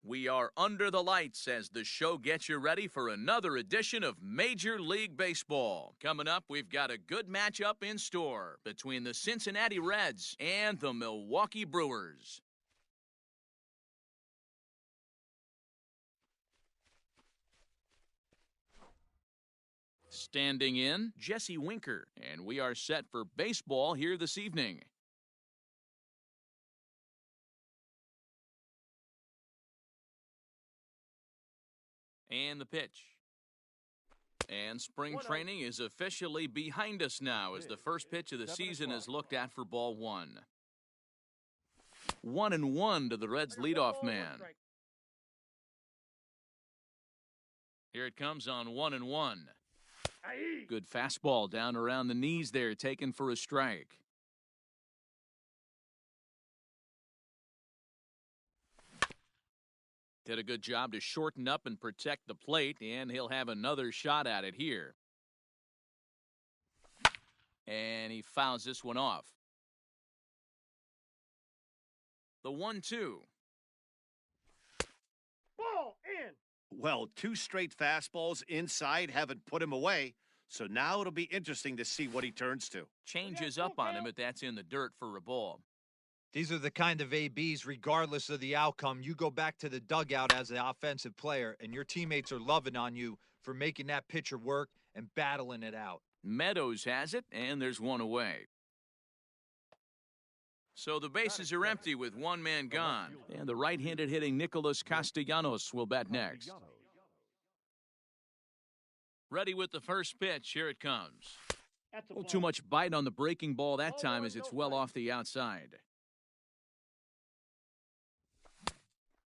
We are under the lights as the show gets you ready for another edition of Major League Baseball. Coming up, we've got a good matchup in store between the Cincinnati Reds and the Milwaukee Brewers. Standing in, Jesse Winker, and we are set for baseball here this evening. And the pitch. And spring training is officially behind us now as the first pitch of the season is looked at for ball one. 1-1 to the Reds leadoff man. Here it comes on 1-1. Good fastball down around the knees there, taken for a strike. Did a good job to shorten up and protect the plate, and he'll have another shot at it here. And he fouls this one off. The 1-2. Ball in. Well, two straight fastballs inside haven't put him away, so now it'll be interesting to see what he turns to. Changes up on him, but that's in the dirt for a ball. These are the kind of ABs, regardless of the outcome, you go back to the dugout as an offensive player, and your teammates are loving on you for making that pitcher work and battling it out. Meadows has it, and there's one away. So the bases are empty with one man gone, and the right-handed hitting Nicholas Castellanos will bat next. Ready with the first pitch. Here it comes. Well, too much bite on the breaking ball that time as it's well off the outside.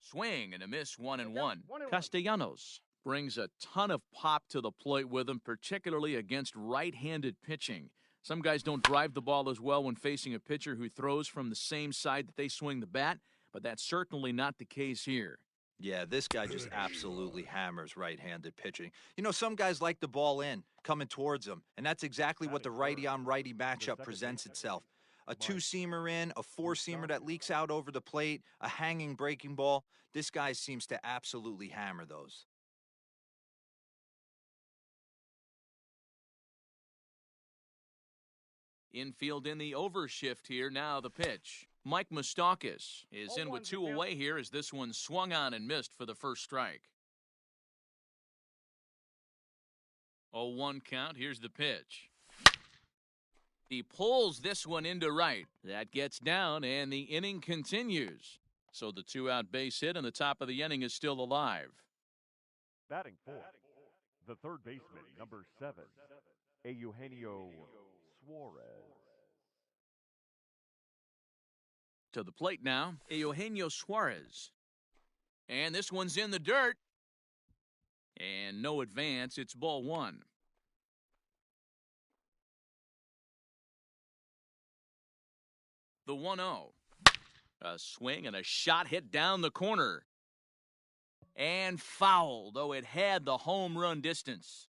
Swing and a miss, 1-1. Castellanos brings a ton of pop to the plate with him, particularly against right-handed pitching. Some guys don't drive the ball as well when facing a pitcher who throws from the same side that they swing the bat, but that's certainly not the case here. Yeah, this guy just absolutely hammers right-handed pitching. You know, some guys like the ball in, coming towards them, and that's exactly what the righty-on-righty matchup presents itself. A two-seamer in, a four-seamer that leaks out over the plate, a hanging breaking ball. This guy seems to absolutely hammer those. Infield in the overshift here. Now the pitch. Mike Moustakas is in with two away here as this one swung on and missed for the first strike. 0-1 count. Here's the pitch. He pulls this one into right. That gets down, and the inning continues. So the two-out base hit, and the top of the inning is still alive. Batting fourth, the third baseman, number 7, Eugenio Suarez. To the plate now, Eugenio Suarez. And this one's in the dirt. And no advance. It's ball one. The 1-0. A swing and a shot hit down the corner. And fouled, though it had the home run distance.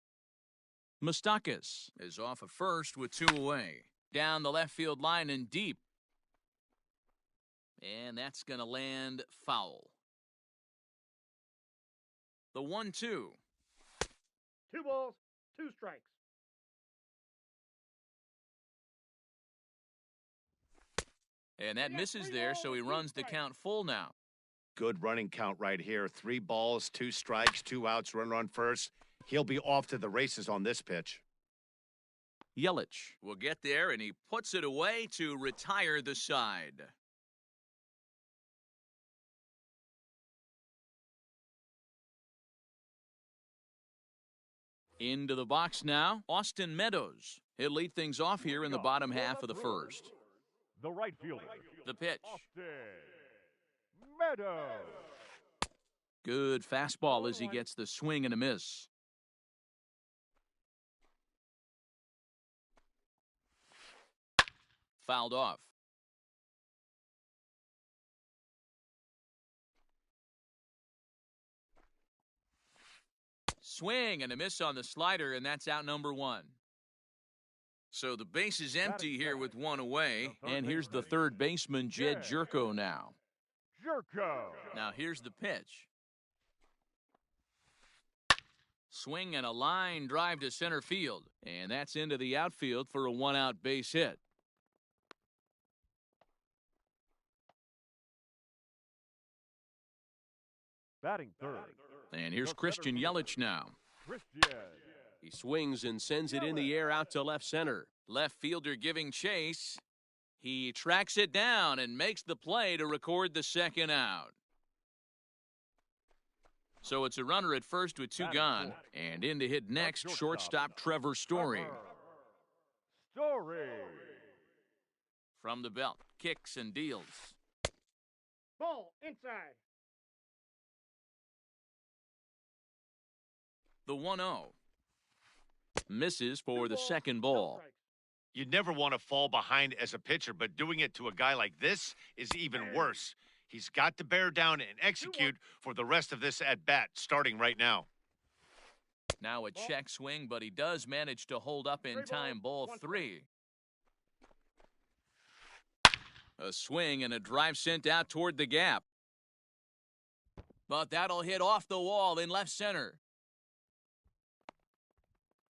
Moustakas is off at first with two away. Down the left field line and deep. And that's going to land foul. The 1-2. 2 balls, 2 strikes. And that misses there, so he runs the count full now. Good running count right here. 3 balls, 2 strikes, 2 outs, runner on first. He'll be off to the races on this pitch. Yelich will get there, and he puts it away to retire the side. Into the box now, Austin Meadows. He'll lead things off here in the bottom half of the first. The right fielder. The pitch. Austin Meadows. Good fastball as he gets the swing and a miss. Fouled off. Swing and a miss on the slider, and that's out number 1. So the base is empty here with one away, and here's the third baseman, Jed Jerko now. Jerko. Now here's the pitch. Swing and a line drive to center field. And that's into the outfield for a one-out base hit. Batting third. And here's Christian Yelich now. Christian. He swings and sends it in the air out to left center. Left fielder giving chase. He tracks it down and makes the play to record the second out. So it's a runner at first with two gone. And in to hit next, shortstop Trevor Story. Story. From the belt, kicks and deals. Ball inside. The 1-0. Misses for the second ball. You never want to fall behind as a pitcher, but doing it to a guy like this is even worse. He's got to bear down and execute for the rest of this at-bat, starting right now. Now a check swing, but he does manage to hold up in time. Ball 3. A swing and a drive sent out toward the gap. But that'll hit off the wall in left center.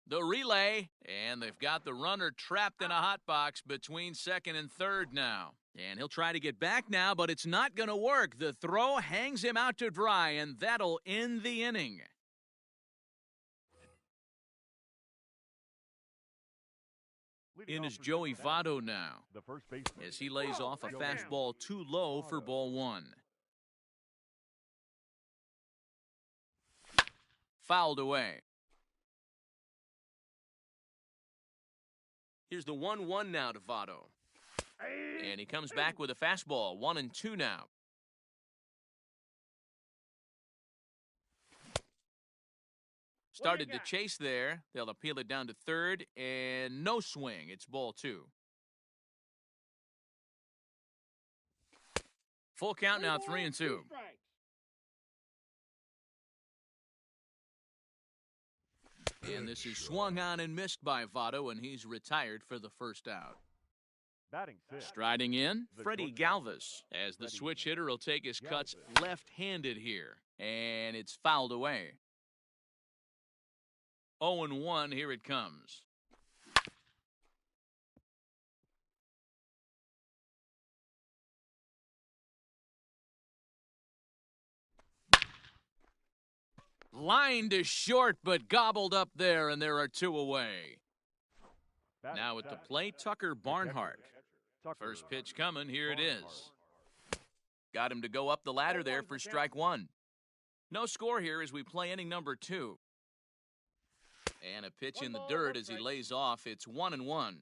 The relay, and they've got the runner trapped in a hot box between second and third now. And he'll try to get back now, but it's not going to work. The throw hangs him out to dry, and that'll end the inning. In is Joey Votto now, The first baseman. as he lays off a fastball too low for ball 1. Fouled away. Here's the 1-1 now to Votto. And he comes back with a fastball, 1-2 now. Started to chase there. They'll appeal it down to third, and no swing. It's ball 2. Full count now, 3-2. And this is swung on and missed by Votto, and he's retired for the first out. Batting six. Striding in, Freddie Galvis, as the switch hitter will take his cuts left-handed here. And it's fouled away. 0-1, here it comes. Line to short, but gobbled up there, and there are 2 away. Now at the plate, Tucker Barnhart. First pitch coming, here it is. Got him to go up the ladder there for strike 1. No score here as we play inning number 2. And a pitch in the dirt as he lays off. It's 1-1.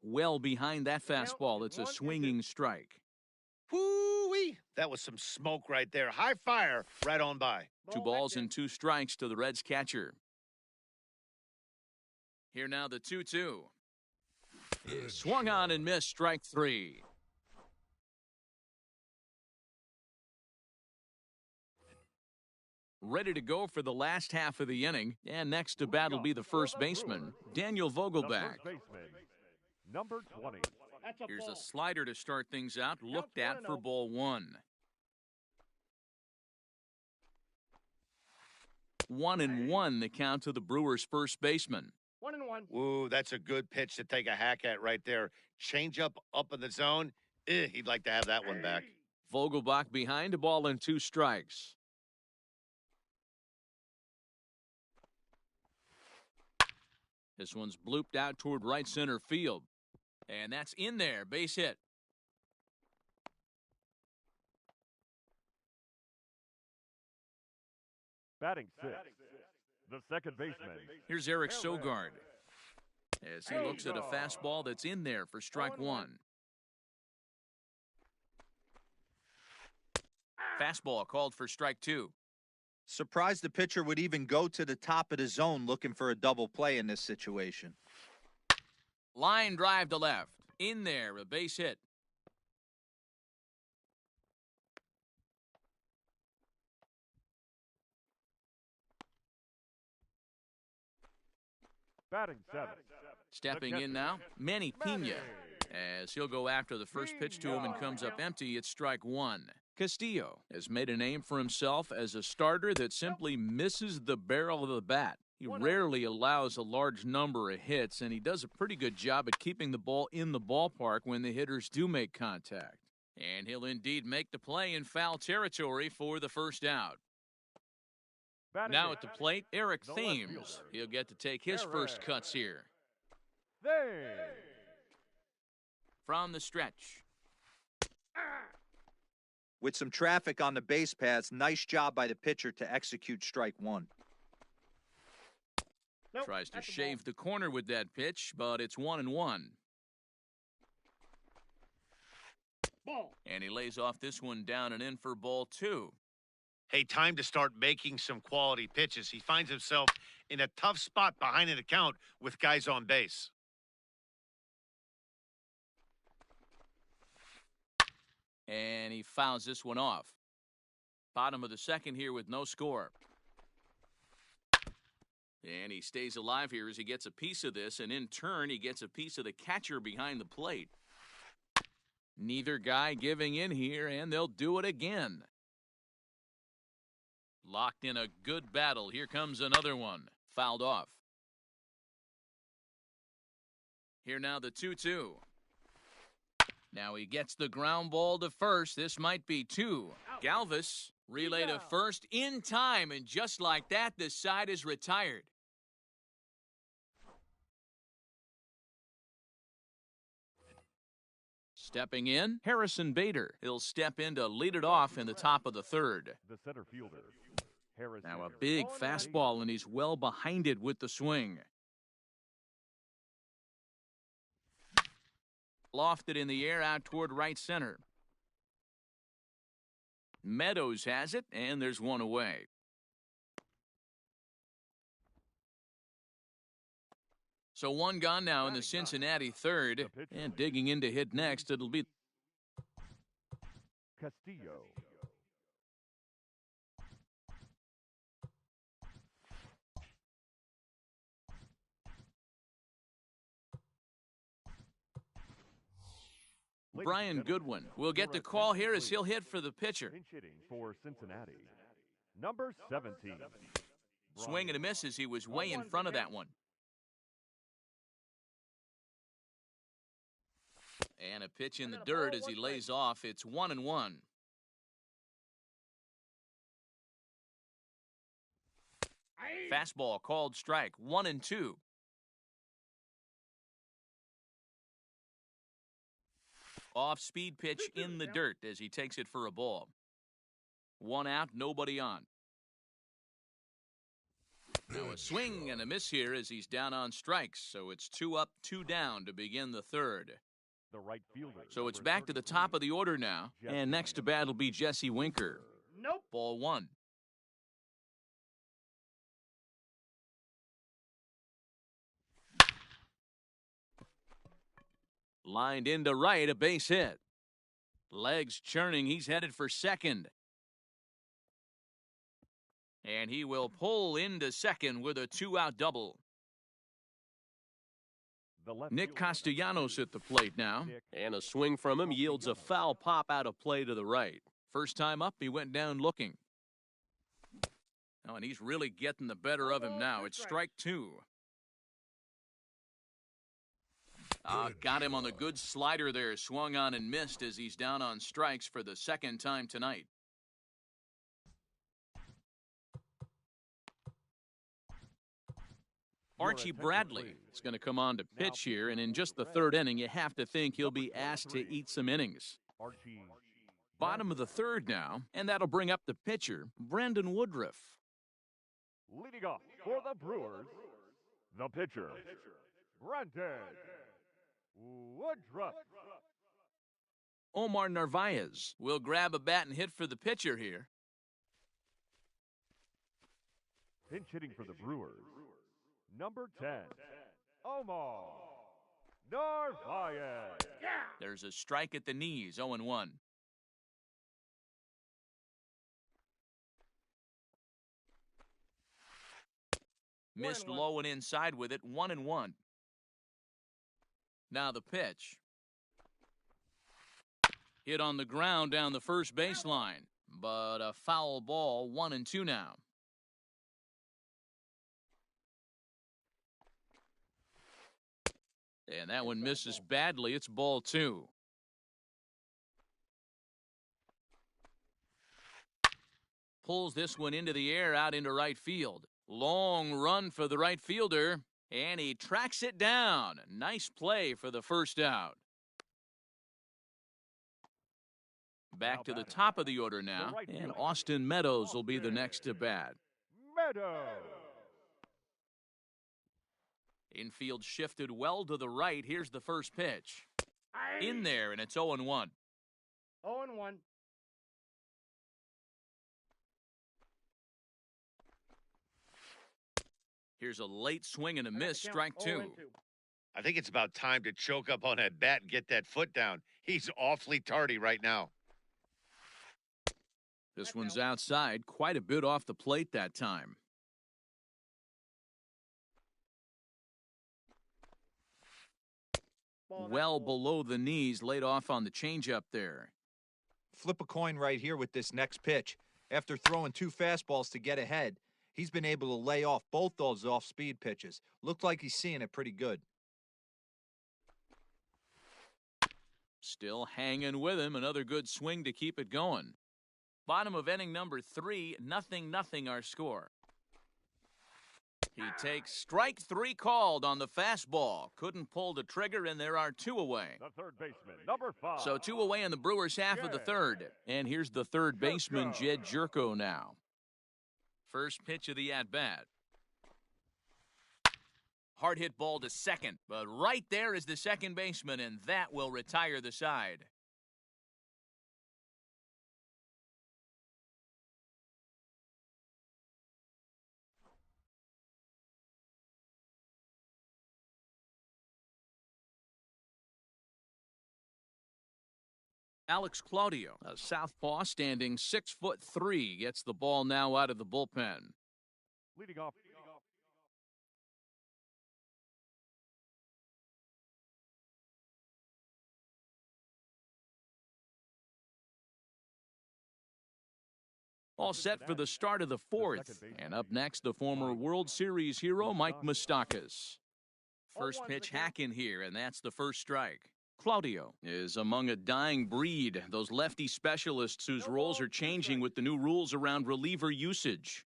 Well behind that fastball, it's a swinging strike. Whoo-wee! That was some smoke right there. High fire right on by. 2 balls and 2 strikes to the Reds catcher. Here now the 2-2. Swung on and missed, strike 3. Ready to go for the last half of the inning. And next to bat will be the first baseman, Daniel Vogelback. First baseman, number 20. Here's a slider to start things out, looked at for ball 1. 1-1 the count to the Brewers' first baseman. 1-1. Ooh, that's a good pitch to take a hack at right there. Change up in the zone. He'd like to have that one back. Vogelbach behind, a ball and 2 strikes. This one's blooped out toward right center field. And that's in there, base hit. Batting six. The second baseman. Here's Eric Sogard as he looks at a fastball that's in there for strike 1. Fastball called for strike 2. Surprised the pitcher would even go to the top of the zone looking for a double play in this situation. Line drive to left. In there, a base hit. Batting seven. Stepping in now, Manny Pena, as he'll go after the first pitch to him and comes up empty. It's strike 1. Castillo has made a name for himself as a starter that simply misses the barrel of the bat. He rarely allows a large number of hits, and he does a pretty good job at keeping the ball in the ballpark when the hitters do make contact. And he'll indeed make the play in foul territory for the first out. Now at the plate, Eric Thames. He'll get to take his first cuts here. From the stretch. With some traffic on the base paths, nice job by the pitcher to execute strike one. Tries to shave the corner with that pitch, but it's 1-1. And he lays off this one down and in for ball 2. Hey, time to start making some quality pitches. He finds himself in a tough spot behind an account with guys on base. And he fouls this one off. Bottom of the second here with no score. And he stays alive here as he gets a piece of this, and in turn, he gets a piece of the catcher behind the plate. Neither guy giving in here, and they'll do it again. Locked in a good battle. Here comes another one. Fouled off. Here now the 2-2. Now he gets the ground ball to first. This might be 2. Galvis relay to first in time, and just like that, the side is retired. Stepping in, Harrison Bader. He'll step in to lead it off in the top of the third. The center fielder, Harrison. Now a big fastball, and he's well behind it with the swing. Lofted in the air out toward right center. Meadows has it, and there's one away. So one gone now in the Cincinnati third, and digging in to hit next, it'll be Castillo. Brian Goodwin. Will get the call here as he'll hit for the pitcher. Pinch hitting for Cincinnati, number 17. Swing and a miss as he was way in front of that one. And a pitch in the dirt as he lays off. It's 1-1. Fastball called strike. 1-2. Off-speed pitch in the dirt as he takes it for a ball. 1 out, nobody on. Now a swing and a miss here as he's down on strikes. So it's 2 up, 2 down to begin the third. The right fielder. So it's back to the top of the order now. And next to bat will be Jesse Winker. Nope. Ball 1. Lined into right, a base hit. Legs churning, he's headed for second. And he will pull into second with a 2-out double. Nick Castellanos at the plate now. And a swing from him yields a foul pop out of play to the right. First time up, he went down looking. Oh, and he's really getting the better of him now. It's strike 2. Got him on the good slider there. Swung on and missed as he's down on strikes for the second time tonight. Archie Bradley is going to come on to pitch here, and in just the third inning, you have to think he'll be asked to eat some innings. Bottom of the third now, and that'll bring up the pitcher, Brandon Woodruff. Leading off for the Brewers, the pitcher, Brandon Woodruff. Omar Narvaez will grab a bat and hit for the pitcher here. Pinch hitting for the Brewers, number 10, Omar Narvaez. There's a strike at the knees, 0-1. Missed low and inside with it, 1-1. Now the pitch. Hit on the ground down the first baseline, but a foul ball, 1-2 now. And that one misses badly. It's ball 2. Pulls this one into the air out into right field. Long run for the right fielder, and he tracks it down. Nice play for the first out. Back to the top of the order now, and Austin Meadows will be the next to bat. Meadows. Infield shifted well to the right. Here's the first pitch. In there, and it's 0-1. 0-1. Here's a late swing and a miss, strike 2. I think it's about time to choke up on that bat and get that foot down. He's awfully tardy right now. This one's outside, quite a bit off the plate that time. Well below the knees, laid off on the changeup there. Flip a coin right here with this next pitch. After throwing 2 fastballs to get ahead, he's been able to lay off both those off-speed pitches. Looked like he's seeing it pretty good. Still hanging with him. Another good swing to keep it going. Bottom of inning number 3, 0-0 our score. He takes strike 3 called on the fastball. Couldn't pull the trigger, and there are 2 away. The third baseman, number 5. So 2 away in the Brewers' half of the third. And here's the third baseman, Jed Jerko now. First pitch of the at-bat. Hard hit ball to second, but right there is the second baseman, and that will retire the side. Alex Claudio, a southpaw standing 6'3", gets the ball now out of the bullpen. Leading off. All set for the start of the fourth. And up next, the former World Series hero, Mike Moustakas. First pitch hack in here, and that's the first strike. Claudio is among a dying breed, those lefty specialists whose roles are changing with the new rules around reliever usage.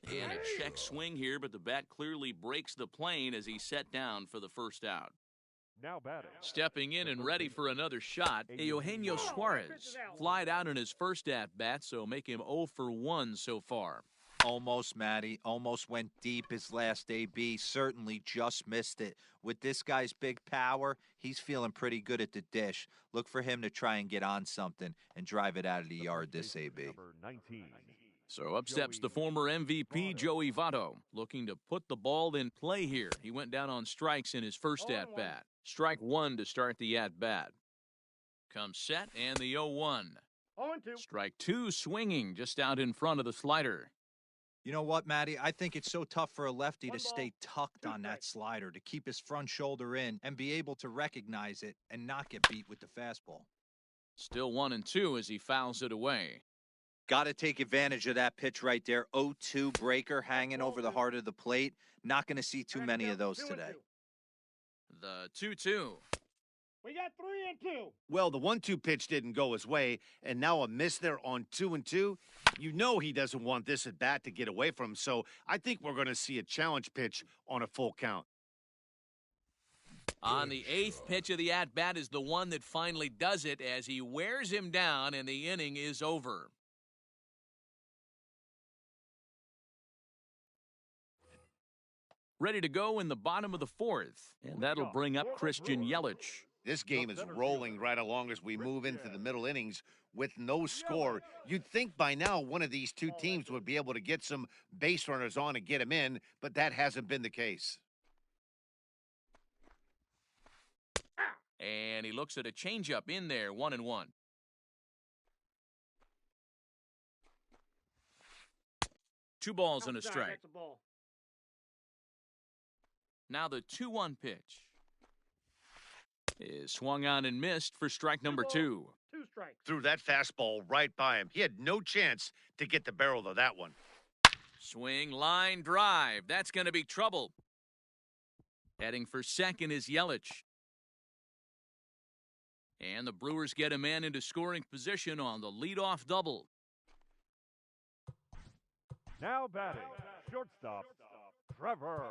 And a check swing here, but the bat clearly breaks the plane as he's set down for the first out. Now batting. Stepping in and ready for another shot, Eugenio Suarez flied out in his first at-bat, so make him 0 for 1 so far. Almost, Matty. Almost went deep his last AB. Certainly just missed it. With this guy's big power, he's feeling pretty good at the dish. Look for him to try and get on something and drive it out of the yard this AB. Number 19. So up steps the former MVP, Joey Votto, looking to put the ball in play here. He went down on strikes in his first at-bat. Strike 1 to start the at-bat. Comes set, and the 0-1. 0-2. Strike 2 swinging just out in front of the slider. You know what, Matty? I think it's so tough for a lefty to stay tucked on that slider, to keep his front shoulder in and be able to recognize it and not get beat with the fastball. Still 1-2 as he fouls it away. Got to take advantage of that pitch right there. 0-2 breaker hanging over the heart of the plate. Not going to see too many of those today. The 2-2. We got 3-2. Well, the 1-2 pitch didn't go his way, and now a miss there on 2-2. You know he doesn't want this at bat to get away from him, so I think we're going to see a challenge pitch on a full count. On the 8th pitch of the at-bat is the one that finally does it as he wears him down, and the inning is over. Ready to go in the bottom of the 4th, and that'll bring up Christian Yelich. This game is rolling right along as we move into the middle innings with no score. You'd think by now one of these two teams would be able to get some base runners on and get them in, but that hasn't been the case. And he looks at a changeup in there, 1-1. Two balls and a strike. Now the 2-1 pitch. is swung on and missed for strike number 2. 2 strikes. Threw that fastball right by him. He had no chance to get the barrel of that one. Swing, line, drive. That's going to be trouble. Heading for second is Yelich. And the Brewers get a man into scoring position on the leadoff double. Now batting, shortstop, Trevor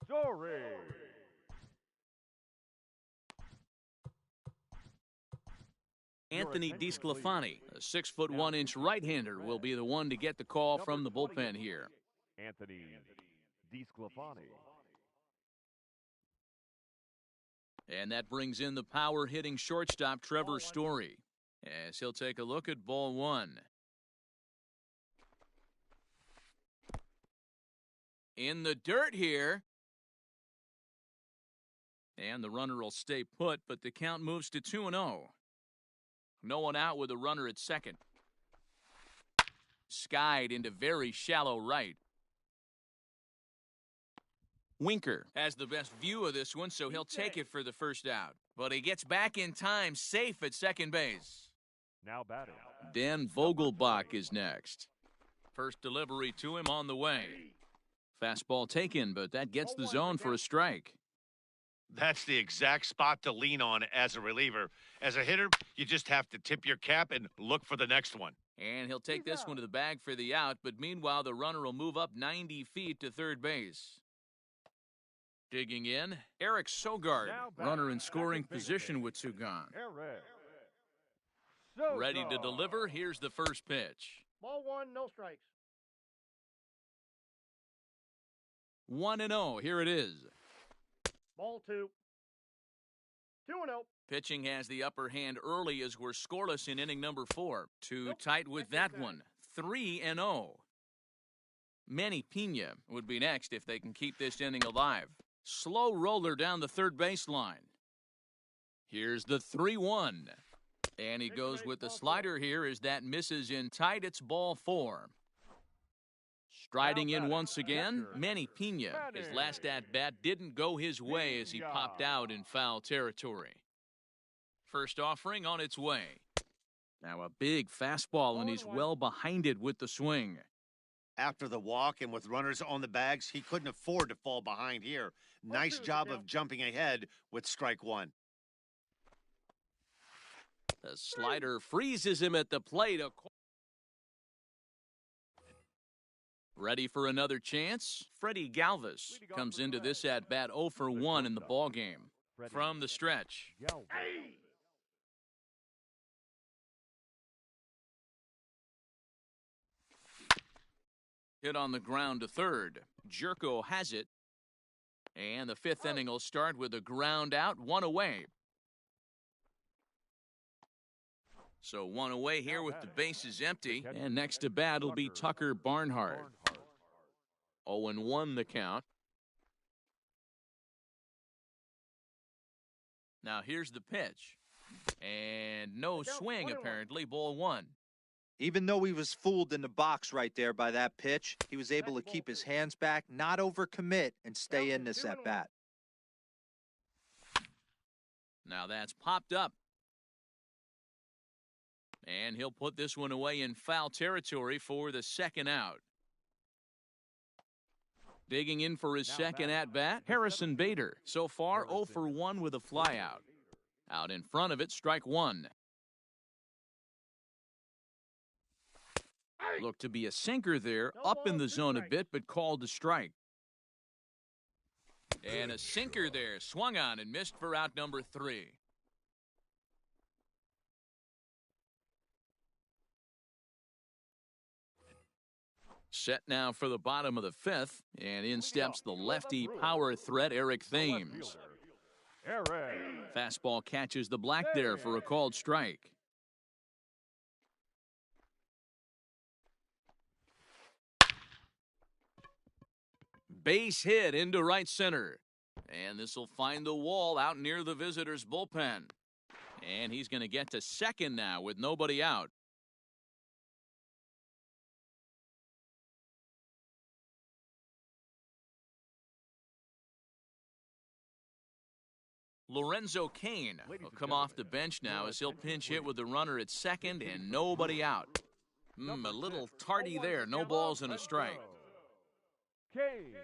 Story. Anthony DeSclafani, a 6'1" right-hander, will be the one to get the call from the bullpen here. Anthony DeSclafani. And that brings in the power-hitting shortstop, Trevor Story, as he'll take a look at ball 1. In the dirt here. And the runner will stay put, but the count moves to 2-0. No one out with a runner at second. Skied into very shallow right. Winker has the best view of this one, so he'll take it for the first out. But he gets back in time, safe at second base. Now batting. Dan Vogelbach is next. First delivery to him on the way. Fastball taken, but that gets the zone for a strike. That's the exact spot to lean on as a reliever. As a hitter, you just have to tip your cap and look for the next one. And he'll take this one to the bag for the out, but meanwhile the runner will move up 90 feet to third base. Digging in, Eric Sogard, runner in scoring position with 2 gone. Ready to deliver, here's the first pitch. Ball 1, no strikes. 1-0, here it is. Ball 2. 2-0. Pitching has the upper hand early as we're scoreless in inning number 4. Too tight with that one. 3-0. Manny Pena would be next if they can keep this inning alive. Slow roller down the third baseline. Here's the 3-1. And he goes with the slider here as that misses in tight. It's ball 4. Striding in once again, Manny Pena. His last at-bat didn't go his way as he popped out in foul territory. First offering on its way. Now a big fastball, and he's well behind it with the swing. After the walk and with runners on the bags, he couldn't afford to fall behind here. Nice job of jumping ahead with strike 1. The slider freezes him at the plate. Ready for another chance? Freddie Galvis comes into this at-bat 0 for 1 in the ballgame. From the stretch. Hit on the ground to third. Jerko has it. And the 5th inning will start with a ground out, 1 away. So 1 away here with the bases empty. And next to bat will be Tucker Barnhart. 0-1 the count. Now here's the pitch. And no swing apparently, ball 1. Even though he was fooled in the box right there by that pitch, he was able to keep his hands back, not overcommit, and stay in this at-bat. Now that's popped up. And he'll put this one away in foul territory for the second out. Digging in for his second at-bat, Harrison Bader. So far, 0 for 1 with a flyout. Out in front of it, strike 1. Looked to be a sinker there, up in the zone a bit, but called to strike. And a sinker there, swung on and missed for out number 3. Set now for the bottom of the 5th, and in steps the lefty power threat, Eric Thames. Fastball catches the black there for a called strike. Base hit into right center. And this will find the wall out near the visitors' bullpen. And he's going to get to second now with nobody out. Lorenzo Kane will come off the bench now as he'll pinch hit with the runner at second and nobody out. A little tardy there. No balls and a strike. Kane.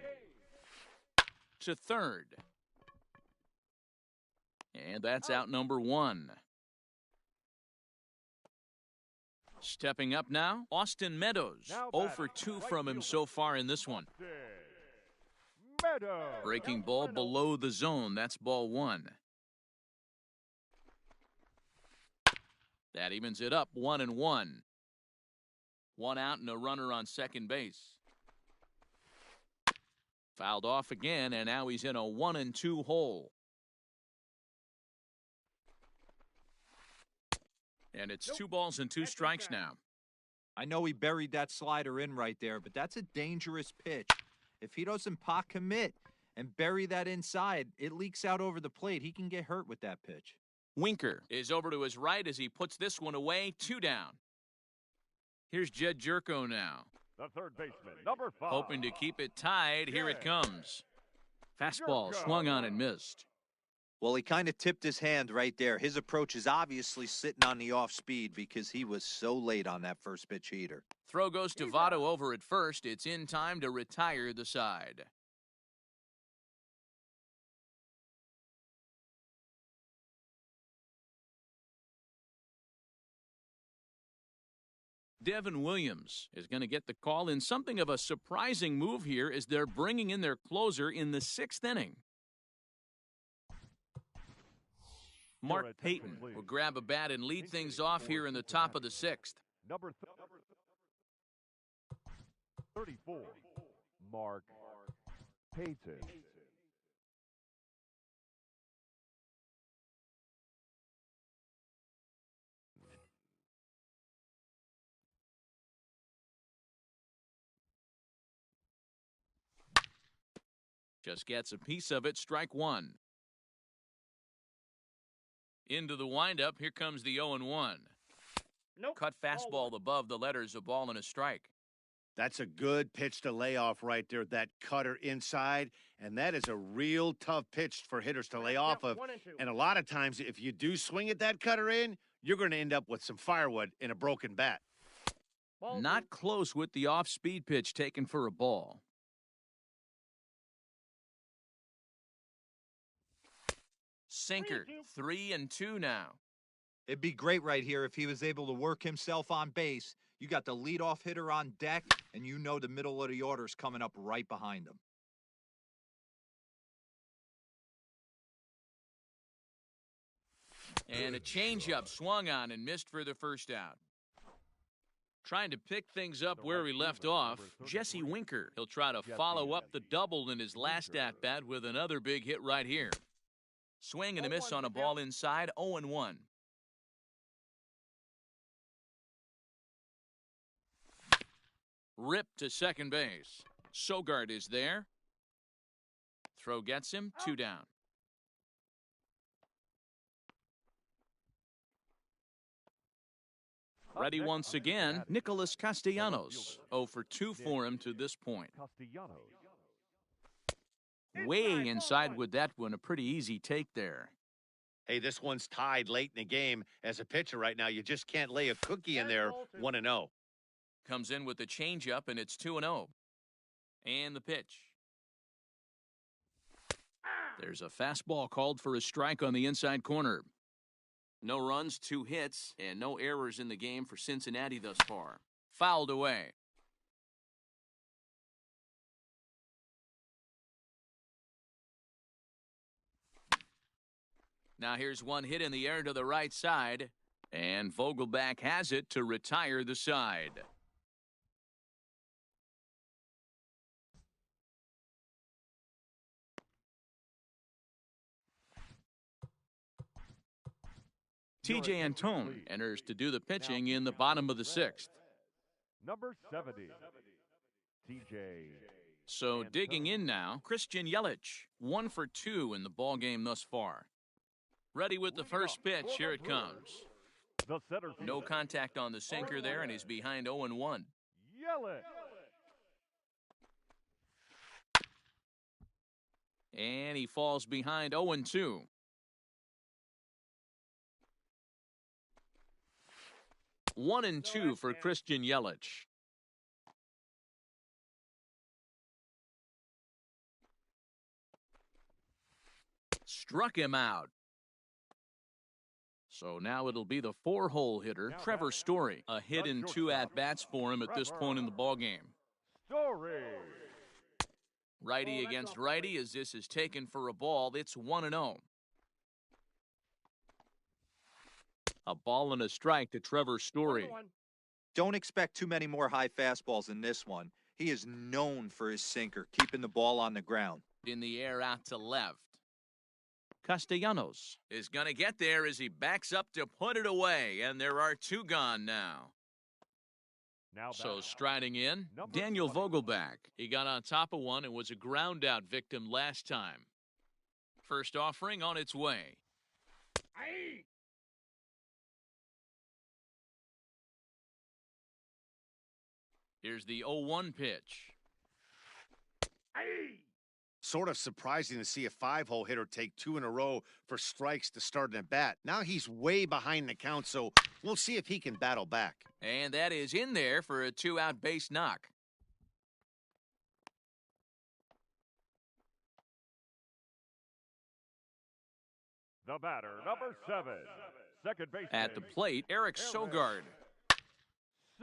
To third. And that's out number one. Stepping up now, Austin Meadows. 0 for 2 from him so far in this one. Meadows. Breaking ball below the zone. That's ball one. That evens it up, 1-1. One out and a runner on second base. Fouled off again, and now he's in a 1-2 hole. And it's 2 balls and 2 strikes now. I know he buried that slider in right there, but that's a dangerous pitch. If he doesn't pot commit and bury that inside, it leaks out over the plate. He can get hurt with that pitch. Winker is over to his right as he puts this one away, 2 down. Here's Jed Jerko now. The third baseman, number 5. Hoping to keep it tied. Here it comes. Fastball swung on and missed. Well, he kind of tipped his hand right there. His approach is obviously sitting on the off speed because he was so late on that first pitch heater. Throw goes to Votto over at first. It's in time to retire the side. Devin Williams is going to get the call in something of a surprising move here as they're bringing in their closer in the 6th inning. Mark Payton will grab a bat and lead things off here in the top of the 6th. Number 34, Mark Payton. Just gets a piece of it, strike one. Into the windup, here comes the 0-1. Nope. Cut fastball above the letters, a ball and a strike. That's a good pitch to lay off right there, that cutter inside. And that is a real tough pitch for hitters to lay off of. 1 and 2. And a lot of times, if you do swing at that cutter in, you're going to end up with some firewood in a broken bat. Ball Not 2. close with the off-speed pitch taken for a ball. Sinker, 3-2 now. It'd be great right here if he was able to work himself on base. You got the leadoff hitter on deck, and you know the middle of the order's coming up right behind him. And a changeup swung on and missed for the first out. Trying to pick things up where he left off, Jesse Winker. He'll try to follow up the double in his last at-bat with another big hit right here. Swing and a miss on a ball inside, 0-1. Rip to second base. Sogard is there. Throw gets him, 2 down. Ready once again, Nicholas Castellanos. 0 for 2 for him to this point. Castellanos. Way inside with that one, a pretty easy take there. Hey, this one's tied late in the game. As a pitcher right now, you just can't lay a cookie in there, 1-0. Comes in with the changeup, and it's 2-0. And the pitch. There's a fastball called for a strike on the inside corner. No runs, 2 hits, and no errors in the game for Cincinnati thus far. Fouled away. Now here's one hit in the air to the right side, and Vogelback has it to retire the side. TJ Antone enters to do the pitching in the bottom of the 6th. Number 70, TJ. So digging in now, Christian Yelich, 1 for 2 in the ball game thus far. Ready with the first pitch, here it comes. The center No fielder, contact on the sinker there, and he's behind 0-1. Yelich. And he falls behind 0-2. 1-2 for Christian Yelich. Struck him out. So now it'll be the 4-hole hitter, Trevor Story. A hit in 2 at-bats for him at this point in the ballgame. Story. Righty against righty as this is taken for a ball. It's 1-0. A ball and a strike to Trevor Story. Don't expect too many more high fastballs in this one. He is known for his sinker, keeping the ball on the ground. In the air out to left. Castellanos is going to get there as he backs up to put it away, and there are 2 gone now. So striding in, Daniel Vogelback. He got on top of one and was a ground-out victim last time. First offering on its way. Here's the 0-1 pitch. Sort of surprising to see a 5-hole hitter take 2 in a row for strikes to start an at-bat. Now he's way behind the count, so we'll see if he can battle back. And that is in there for a 2-out base knock. The batter, number 7, second baseman. At the plate, Eric Sogard.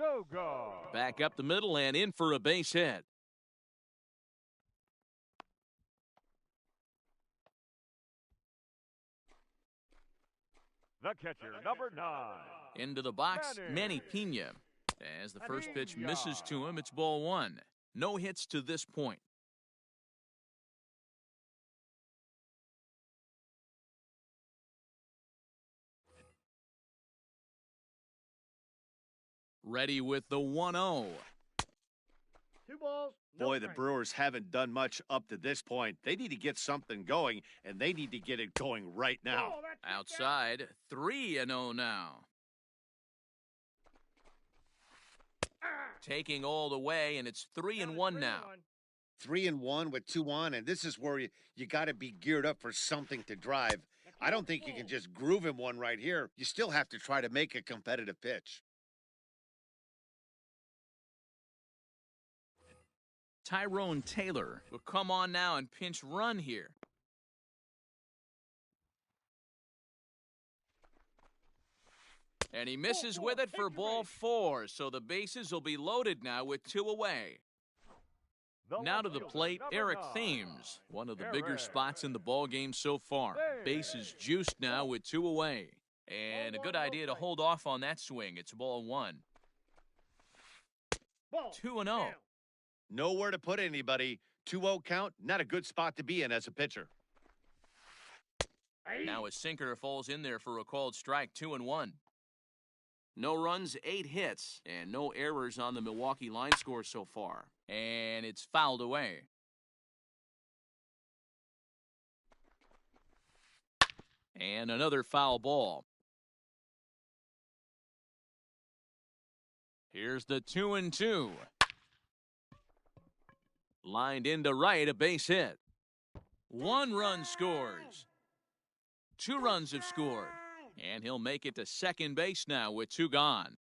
Sogard. Back up the middle and in for a base hit. The catcher, number 9. Into the box, Manny Pena. As the first pitch misses to him, it's ball 1. No hits to this point. Ready with the 1-0. 2 balls. Boy, the Brewers haven't done much up to this point. They need to get something going, and they need to get it going right now. Outside, 3-0 now. Taking all the way, and it's 3-1 now. 3-1 with 2 on, and this is where you got to be geared up for something to drive. I don't think you can just groove him one right here. You still have to try to make a competitive pitch. Tyrone Taylor will come on now and pinch run here. And he misses with it for ball 4, so the bases will be loaded now with 2 away. Now to the plate, Eric Thames, one of the bigger spots in the ball game so far. Bases juiced now with 2 away. And a good idea to hold off on that swing. It's ball 1. 2-0. Nowhere to put anybody. 2-0 count, not a good spot to be in as a pitcher. Now a sinker falls in there for a called strike, 2-1. No runs, 8 hits, and no errors on the Milwaukee line score so far. And it's fouled away. And another foul ball. Here's the 2-2. Lined into right, a base hit. 1 run scores. 2 runs have scored. And he'll make it to second base now with 2 gone.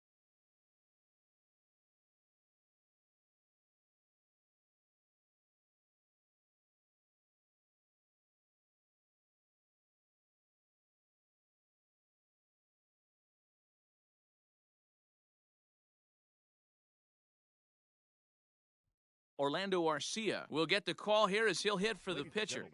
Orlando Arcia will get the call here as he'll hit for the pitcher.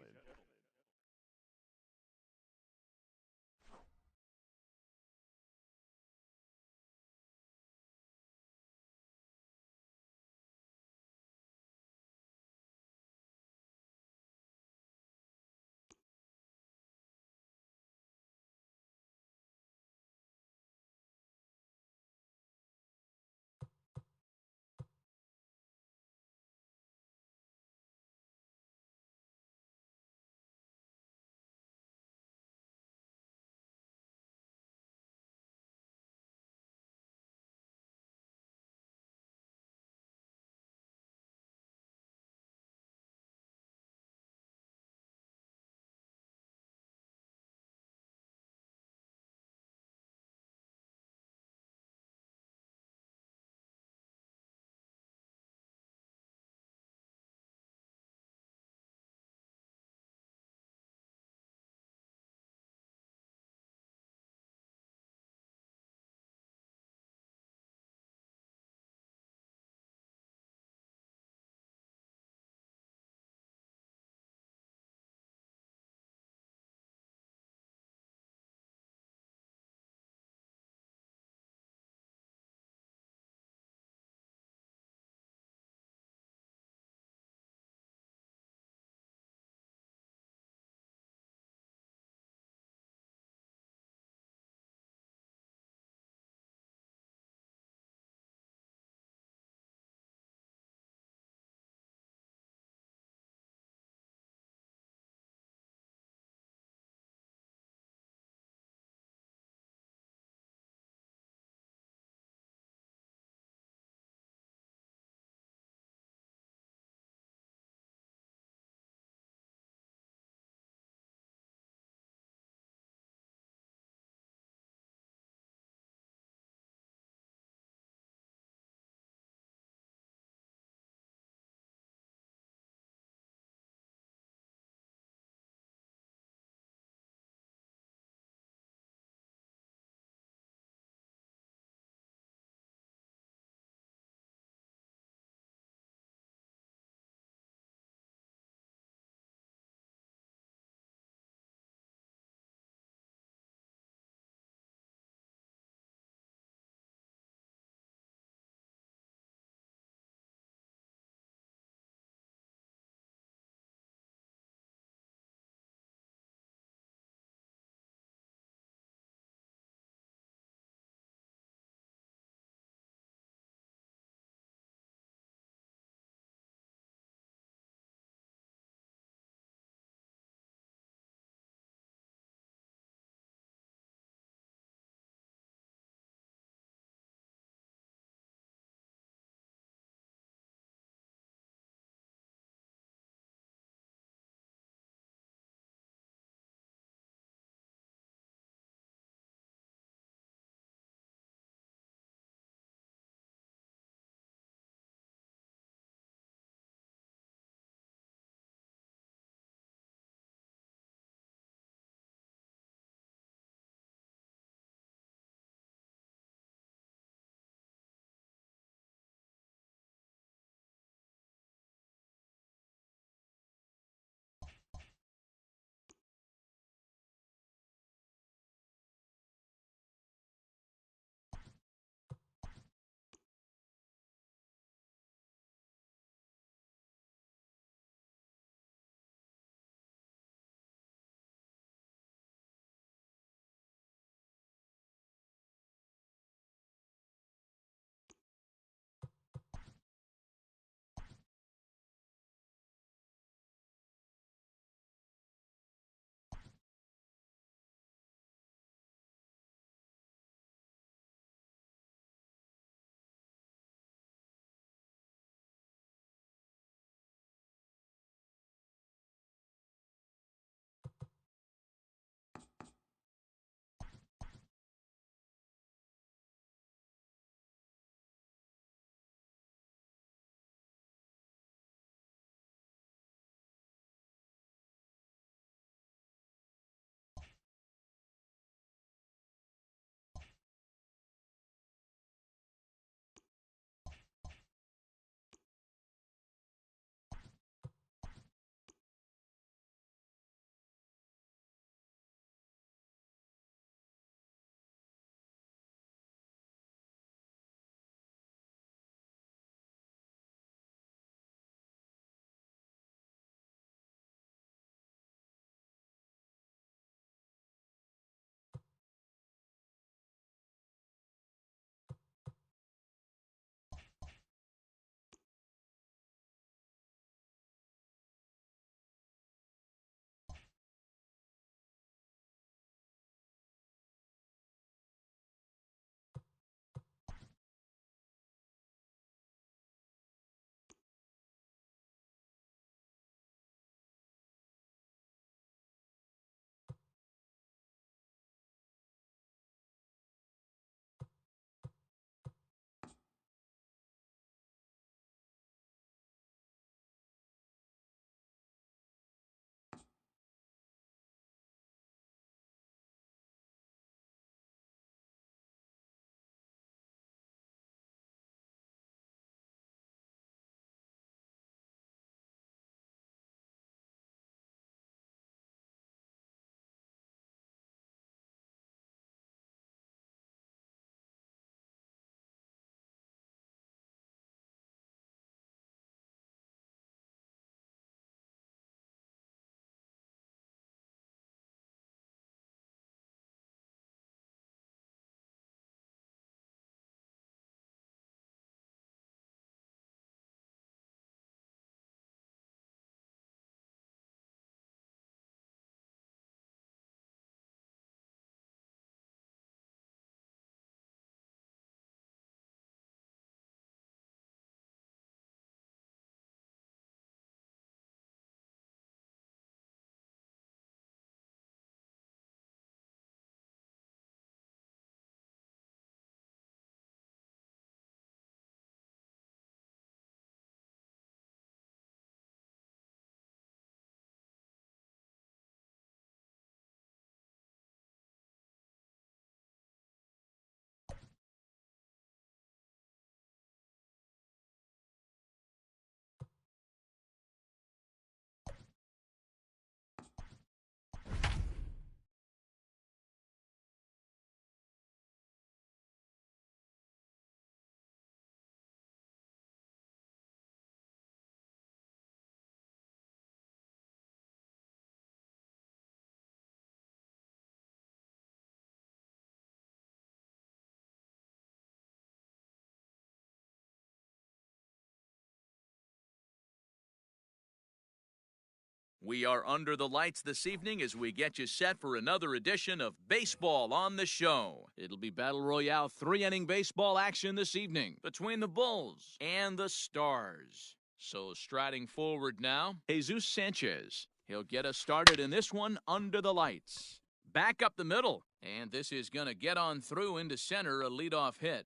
We are under the lights this evening as we get you set for another edition of Baseball on the Show. It'll be Battle Royale 3-inning baseball action this evening between the Bulls and the Stars. So striding forward now, Jesus Sanchez. He'll get us started in this one under the lights. Back up the middle, and this is going to get on through into center, a leadoff hit.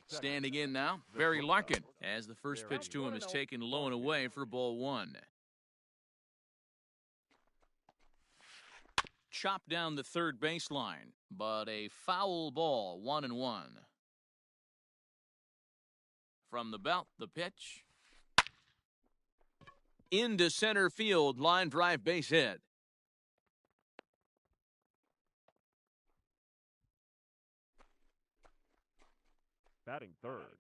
Standing in now, Barry Larkin, as the first pitch to him is taken low and away for ball one. Chopped down the third baseline, but a foul ball, 1-1. From the belt, the pitch. Into center field, line drive base hit. Batting third,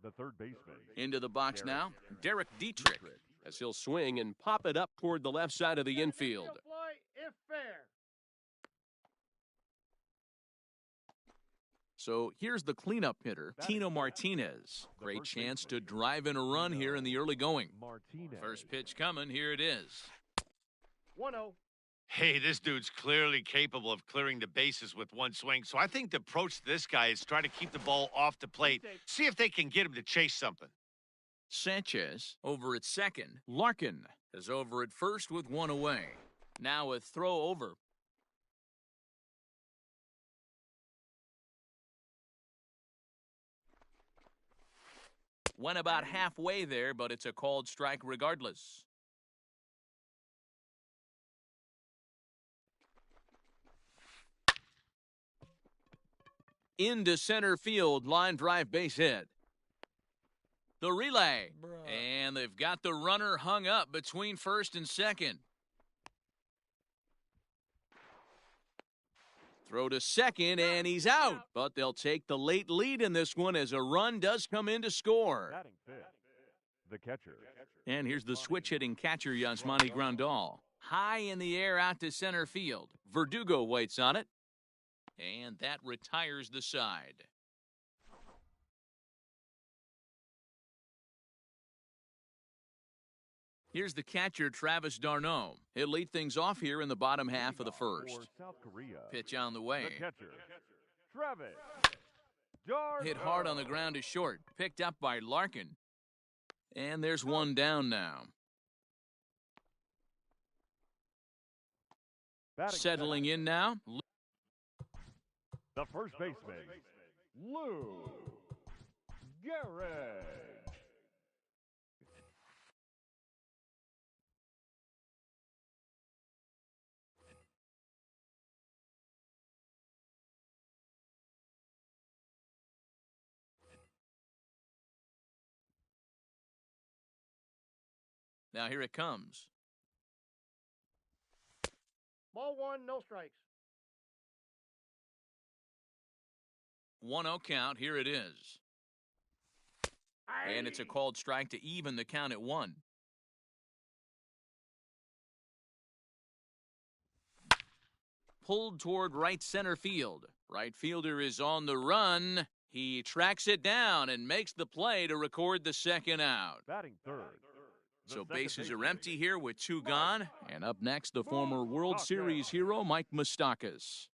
the third baseman. Into the box now, Derek Dietrich. As he'll swing and pop it up toward the left side of the infield. Fly if fair. So here's the cleanup hitter, Tino Martinez. Great chance to drive in a run here in the early going. First pitch coming, here it is. 1-0. Hey, this dude's clearly capable of clearing the bases with one swing. So I think the approach to this guy is try to keep the ball off the plate. See if they can get him to chase something. Sanchez over at second. Larkin is over at first with one away. Now a throw over. Went about halfway there, but it's a called strike regardless. Into center field, line drive base hit. The relay. And they've got the runner hung up between first and second. Throw to second, and he's out. But they'll take the late lead in this one as a run does come in to score. Batting fifth, the catcher. And here's the switch-hitting catcher, Yasmani Grandal. High in the air out to center field. Verdugo waits on it. And that retires the side. Here's the catcher, Travis d'Arnaud. He'll lead things off here in the bottom half of the first. Pitch on the way. The catcher, Travis d'Arnaud. Hit hard on the ground to short. Picked up by Larkin. And there's one down now. Settling in now. The first baseman, Lou Gehrig. Now here it comes. Ball one, no strikes. 1-0 count. Here it is. And it's a called strike to even the count at 1. Pulled toward right center field. Right fielder is on the run. He tracks it down and makes the play to record the second out. Batting third. So bases are empty here with 2 gone. And up next, the former World Series hero, Mike Moustakas.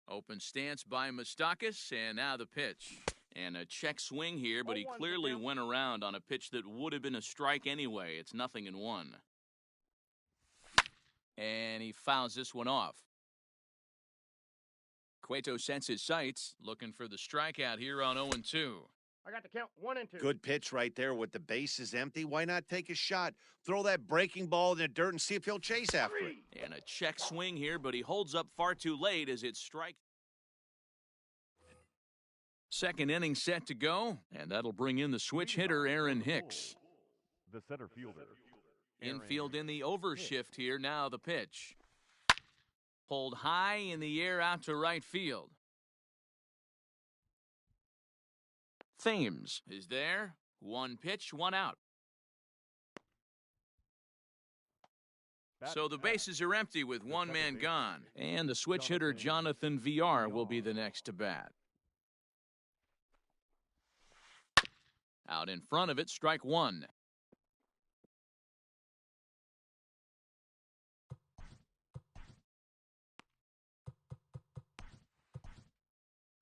Open stance by Moustakas, and now the pitch. And a check swing here, but he clearly went around on a pitch that would have been a strike anyway. It's 0-1. And he fouls this one off. Cueto sets his sights, looking for the strikeout here on 0-2. I got the count 1 and 2. Good pitch right there with the bases empty. Why not take a shot? Throw that breaking ball in the dirt and see if he'll chase after it. And a check swing here, but he holds up far too late as it strikes. Second inning set to go, and that'll bring in the switch hitter, Aaron Hicks. The center fielder. Infield in the overshift here. Now the pitch. Pulled high in the air out to right field. Thames is there. 1 pitch, 1 out. So the bases are empty with 1 man gone. And the switch hitter, Jonathan VR, will be the next to bat. Out in front of it, strike one.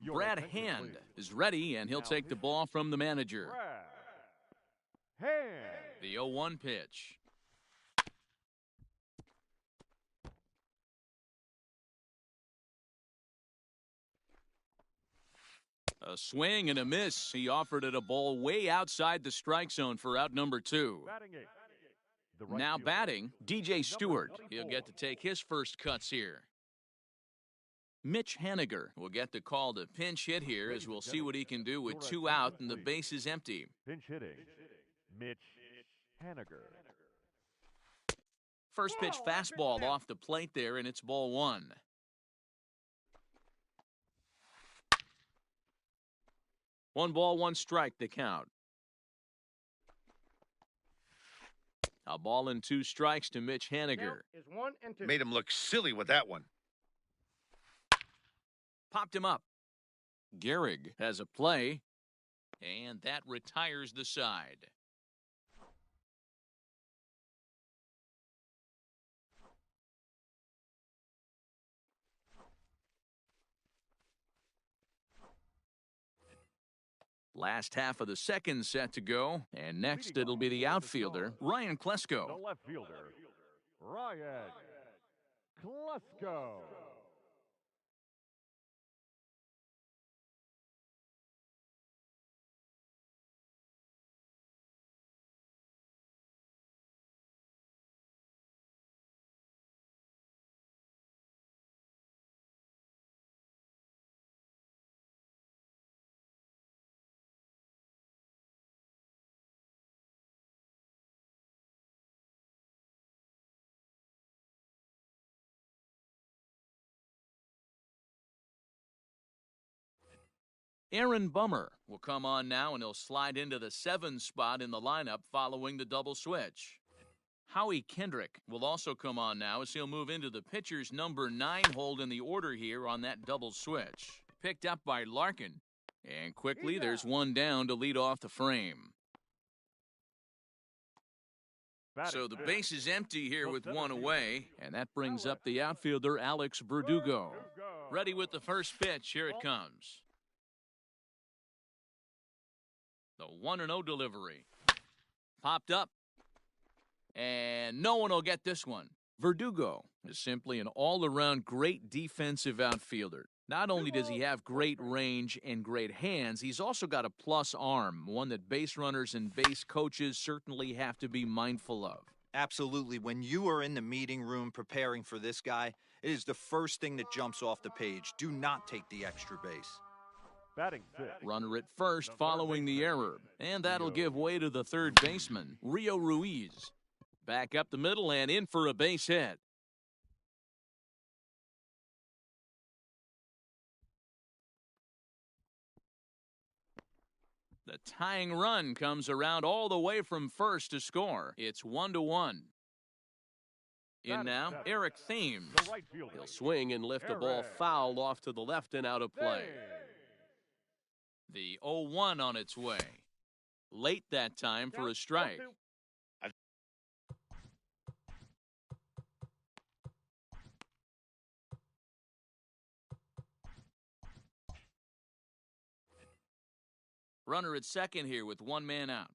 Brad Hand is ready, and he'll take the ball from the manager. Brad Hand. The 0-1 pitch. A swing and a miss. He offered it a ball way outside the strike zone for out number 2. Batting eighth, the right Now fielder, batting, DJ Stewart. Number He'll 24. get to take his first cuts here. Mitch Haniger will get the call to pinch hit here, as we'll see what he can do with 2 out and the base is empty. Pinch hitting, Mitch Haniger. First pitch fastball off the plate there, and it's ball 1. One ball, one strike, the count. A ball and 2 strikes to Mitch Haniger. Count is 1 and 2. Made him look silly with that one. Popped him up. Gehrig has a play, and that retires the side. Last half of the second set to go, and next it'll be the outfielder, Ryan The Klesko. left fielder, Ryan Klesko. Aaron Bummer will come on now, and he'll slide into the 7 spot in the lineup following the double switch. Howie Kendrick will also come on now, as he'll move into the pitcher's number 9 hold in the order here on that double switch. Picked up by Larkin, and quickly there's one down to lead off the frame. So the base is empty here with one away, and that brings up the outfielder Alex Verdugo. Ready with the first pitch. Here it comes. The 1-0 delivery. Popped up. And no one will get this one. Verdugo is simply an all-around great defensive outfielder. Not only does he have great range and great hands, he's also got a plus arm, one that base runners and base coaches certainly have to be mindful of. Absolutely. When you are in the meeting room preparing for this guy, it is the first thing that jumps off the page. Do not take the extra base. Batting sixth, Runner at first following the error, and that'll give way to the third baseman, Rio Ruiz. Back up the middle and in for a base hit. The tying run comes around all the way from first to score. It's 1-1. In now, Eric Thames. the right fielder, He'll swing and lift the ball Eric foul off to the left and out of play. Thames. The 0-1 on its way. Late that time for a strike. Runner at second here with one man out.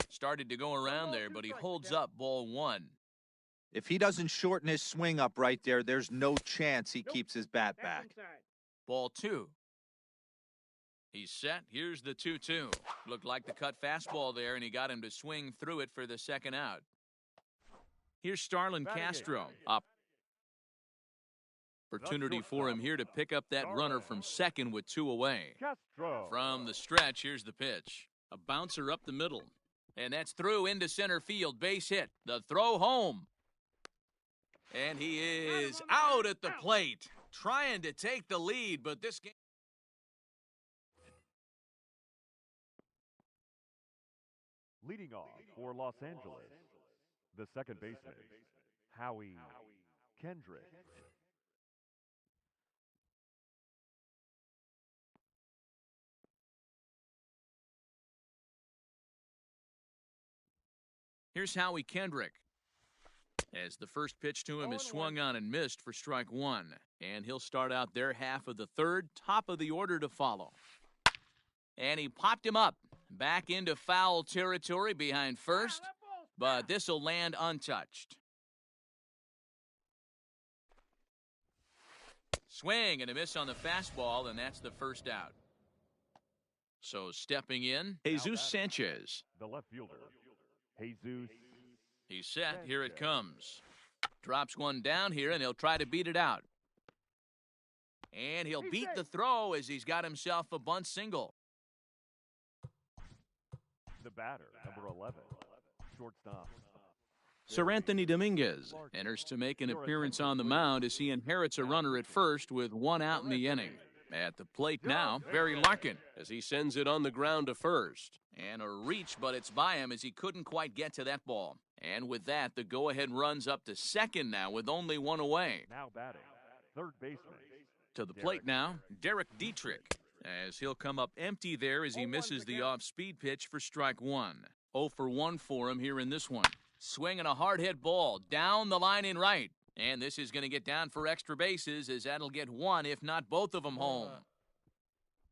Started to go around there, but he holds up ball 1. If he doesn't shorten his swing up right there, there's no chance he keeps his bat back. Ball 2. He's set. Here's the 2-2. Looked like the cut fastball there, and he got him to swing through it for the second out. Here's Starlin Castro up. Opportunity for him here to pick up that runner from second with 2 away. Castro. From the stretch, here's the pitch. A bouncer up the middle. And that's through into center field. Base hit. The throw home. And he is out at the plate. Trying to take the lead, but this game... Leading off for Los Angeles, the second baseman, Howie Kendrick. Here's Howie Kendrick. As the first pitch to him is swung on and missed for strike one. And he'll start out their half of the third, top of the order to follow. And he popped him up. Back into foul territory behind first. But this will land untouched. Swing and a miss on the fastball, and that's the first out. So stepping in, Jesus Sanchez. The left fielder, Jesus. He's set. Here it comes. Drops one down here, and he'll try to beat it out. And he'll beat the throw as he's got himself a bunt single. The batter, number 11, shortstop. Sir Anthony Dominguez enters to make an appearance on the mound as he inherits a runner at first with one out in the inning. At the plate now, Barry Larkin. As he sends it on the ground to first. And a reach, but it's by him as he couldn't quite get to that ball. And with that, the go-ahead runs up to second now with only one away. Now batting, third baseman. To the plate now, Derek Dietrich, as he'll come up empty there as he misses the off-speed pitch for strike one. 0 for 1 for him here in this one. Swinging a hard-hit ball down the line in right. And this is going to get down for extra bases as that'll get one, if not both of them, home.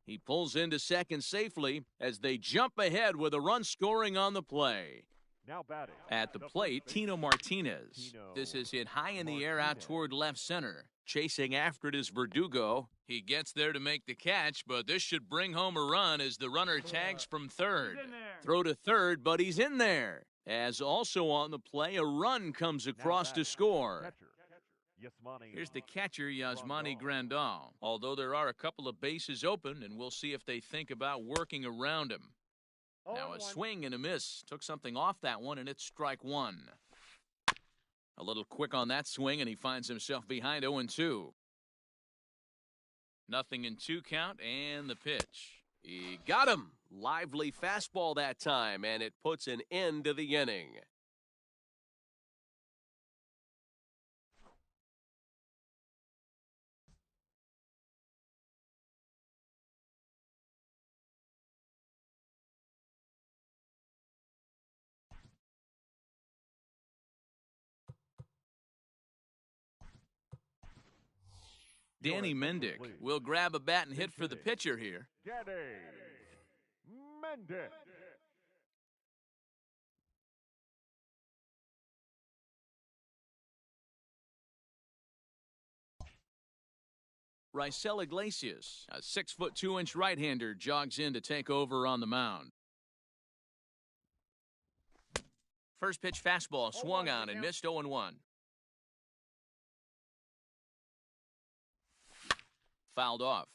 He pulls into second safely as they jump ahead with a run scoring on the play. Now batting. At the plate, Tino Martinez. This is hit high in the air out toward left center. Chasing after it is Verdugo. He gets there to make the catch, but this should bring home a run as the runner tags from third. Throw to third, but he's in there. As also on the play, a run comes across to score. Here's the catcher, Yasmani Grandal. Although there are a couple of bases open, and we'll see if they think about working around him. Now a swing and a miss. Took something off that one, and it's strike one. A little quick on that swing, and he finds himself behind 0-2. 0-2 count, and the pitch. He got him. Lively fastball that time, and it puts an end to the inning. Danny Mendick will grab a bat and hit for the pitcher here. Danny Mendick. Raisel Iglesias, a 6'2" right-hander, jogs in to take over on the mound. First pitch fastball swung on and missed 0-1. Fouled off.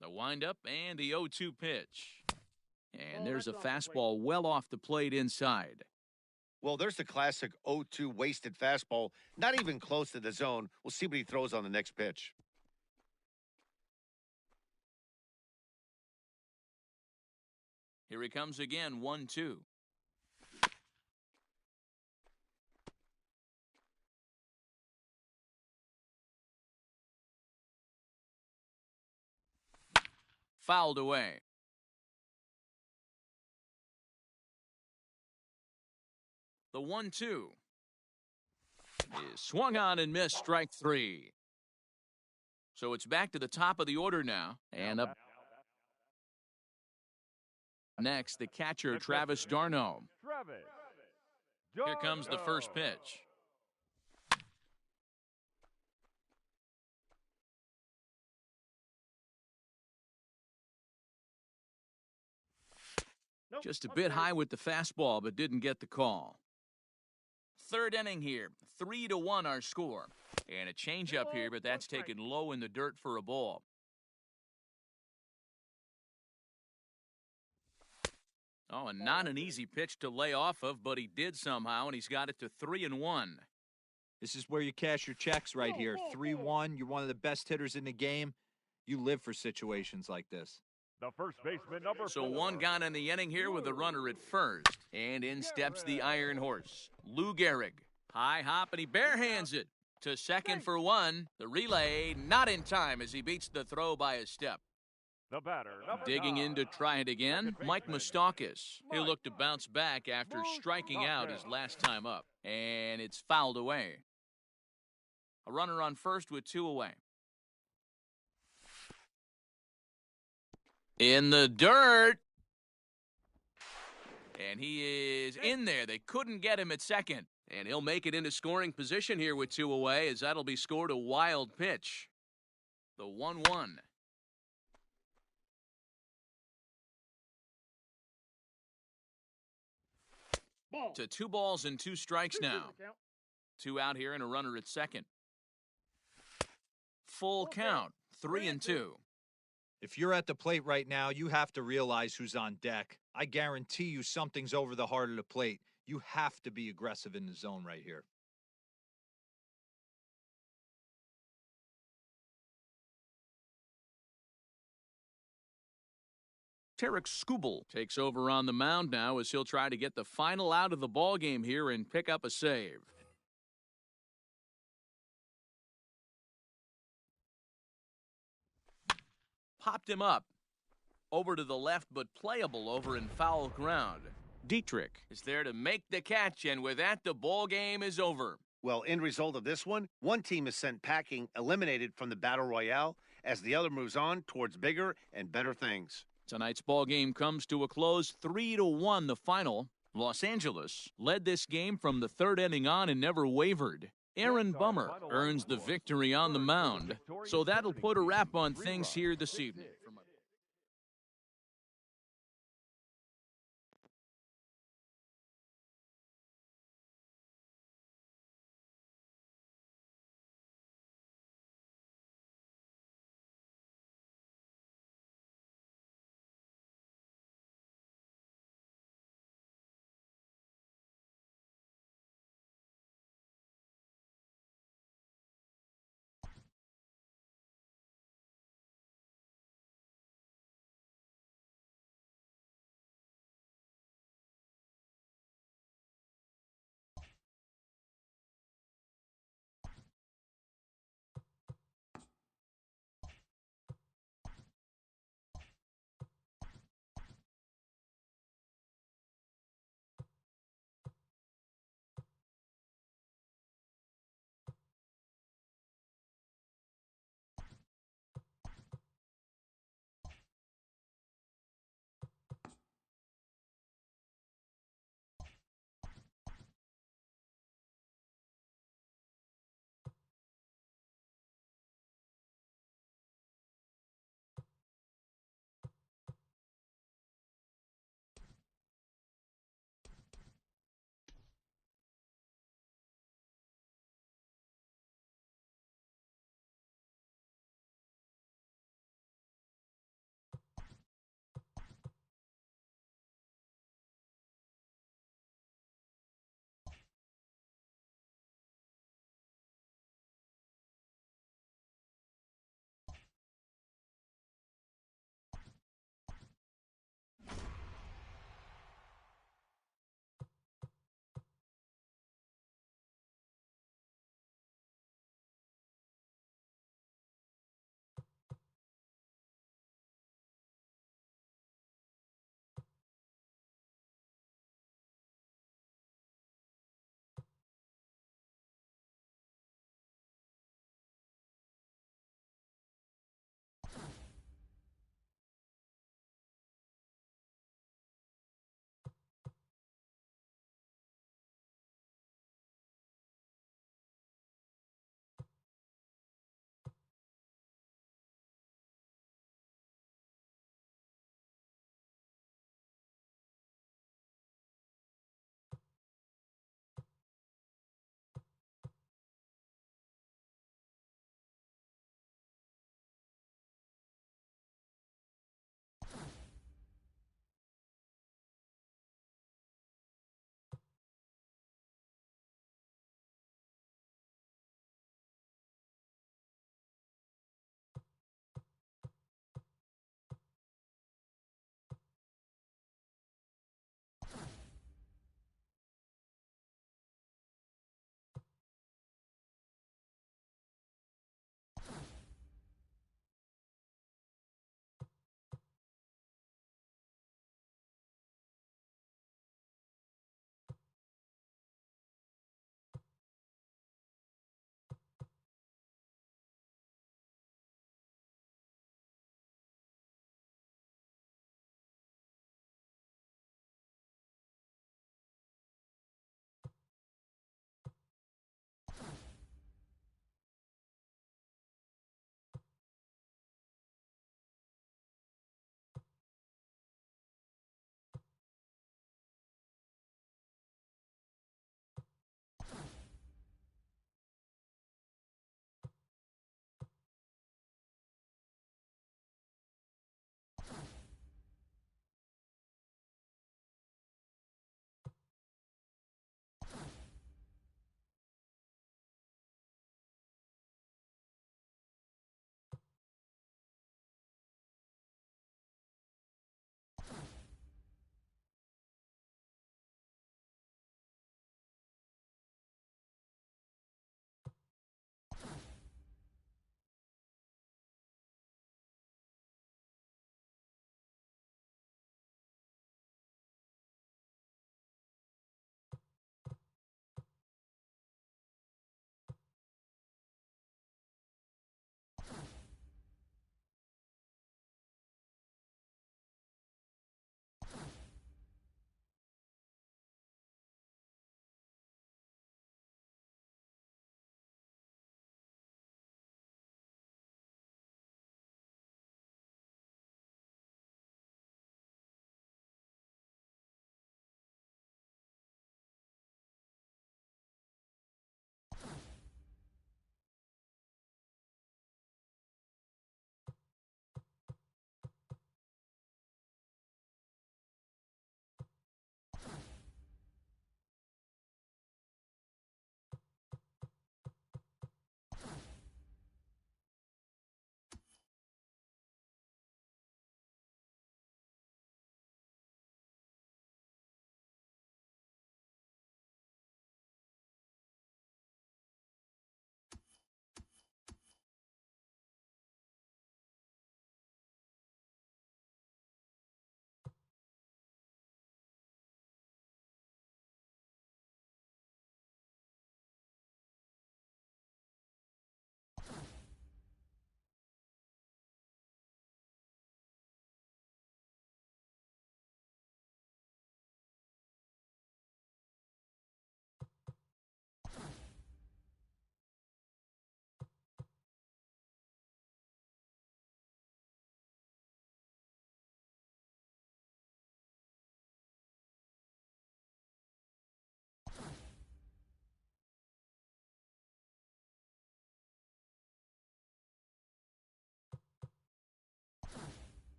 The windup and the 0-2 pitch. And there's a fastball well off the plate inside. Well, there's the classic 0-2 wasted fastball, not even close to the zone. We'll see what he throws on the next pitch. Here he comes again, 1-2. Fouled away. The 1-2 is swung on and missed, strike three. So it's back to the top of the order now. And up next, the catcher, Travis d'Arnaud. Here comes the first pitch. Just a bit high with the fastball, but didn't get the call. Third inning here, 3-1 our score. And a changeup here, but that's taken low in the dirt for a ball. Oh, and not an easy pitch to lay off of, but he did somehow, and he's got it to 3-1. This is where you cash your checks right here. 3-1, you're one of the best hitters in the game. You live for situations like this. The first baseman, number So 4. one gone in the inning here with a runner at first. And in steps the Iron Horse, Lou Gehrig. High hop, and he barehands it to second for one. The relay not in time as he beats the throw by a step. The batter, number Digging in 9. to try it again, Second Mike baseman, Moustakas. He'll Mike look to bounce back after striking out his Moustakas. last time up. And it's fouled away. A runner on first with 2 away. In the dirt. And he is in there. They couldn't get him at second. And he'll make it into scoring position here with 2 away, as that'll be scored a wild pitch. The 1-1. Ball. To 2 balls and 2 strikes 2-2 now. the count. 2 out here and a runner at second. Full Full count, count. 3-2. If you're at the plate right now, you have to realize who's on deck. I guarantee you something's over the heart of the plate. You have to be aggressive in the zone right here. Tarek Skubal takes over on the mound now as he'll try to get the final out of the ball game here and pick up a save. Popped him up. Over to the left, but playable over in foul ground. Dietrich is there to make the catch, and with that, the ball game is over. Well, end result of this one team is sent packing, eliminated from the Battle Royale, as the other moves on towards bigger and better things. Tonight's ball game comes to a close, 3-1 the final. Los Angeles led this game from the 3rd inning on and never wavered. Aaron Bummer earns the victory on the mound, so that'll put a wrap on things here this evening.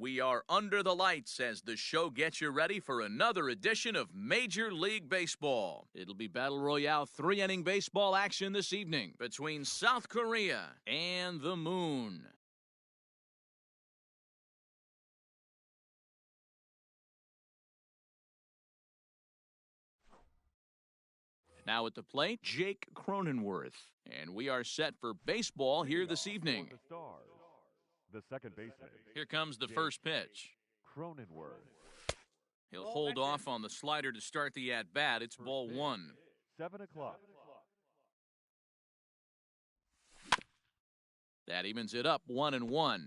We are under the lights as the show gets you ready for another edition of Major League Baseball. It'll be Battle Royale 3-inning baseball action this evening between South Korea and the Moon. Now at the plate, Jake Cronenworth. And we are set for baseball here this evening. For the Stars, the second baseman. Here comes the first pitch. Cronenworth. He'll hold off on the slider to start the at-bat. It's ball one. 7 o'clock. That evens it up 1-1.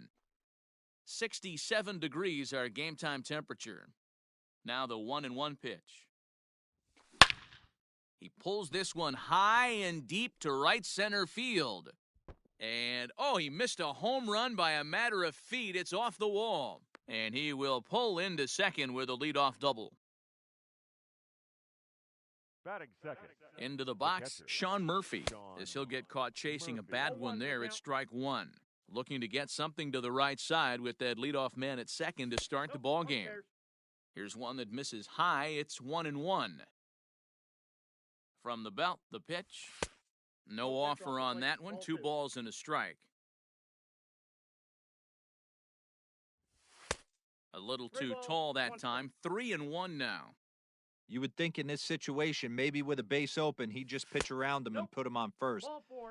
67 degrees our game time temperature. Now the 1-1 pitch. He pulls this one high and deep to right center field. And, he missed a home run by a matter of feet. It's off the wall. And he will pull into second with a leadoff double. Batting second. Into the box, Sean Murphy. As he'll get caught chasing a bad one there at strike one. Looking to get something to the right side with that leadoff man at second to start the ball game. Here's one that misses high. It's 1-1. From the belt, the pitch. No offer on that one. 2 balls and a strike. A little too tall that time. 3-1 now. You would think in this situation, maybe with a base open, he'd just pitch around him and put him on first.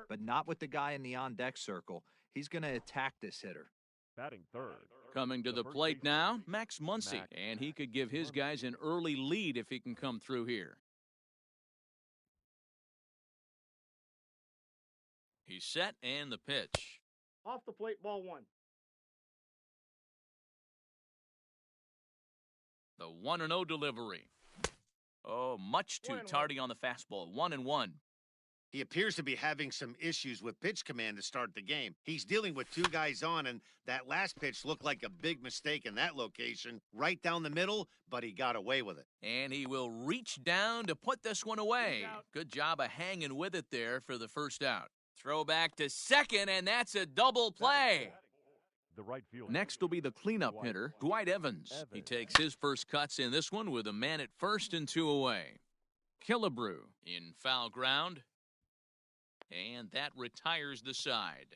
But not with the guy in the on-deck circle. He's going to attack this hitter. Batting third. Coming to the plate now, Max Muncy. And he could give his guys an early lead if he can come through here. He's set, and the pitch. Off the plate, ball one. The 1-0 delivery. Much too tardy on the fastball. 1-1. He appears to be having some issues with pitch command to start the game. He's dealing with 2 guys on, and that last pitch looked like a big mistake in that location. Right down the middle, but he got away with it. And he will reach down to put this one away. Good job of hanging with it there for the first out. Throw back to second, and that's a double play. The right field. Next will be the cleanup hitter, Dwight Evans. He takes his first cuts in this one with a man at first and 2 away. Killebrew in foul ground. And that retires the side.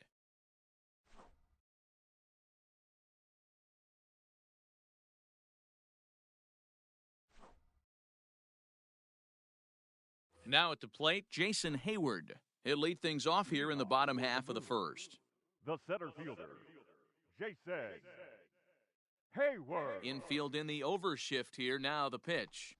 Now at the plate, Jason Hayward. He'll lead things off here in the bottom half of the first. The center fielder, Jason Hayward. Infield in the overshift here. Now the pitch.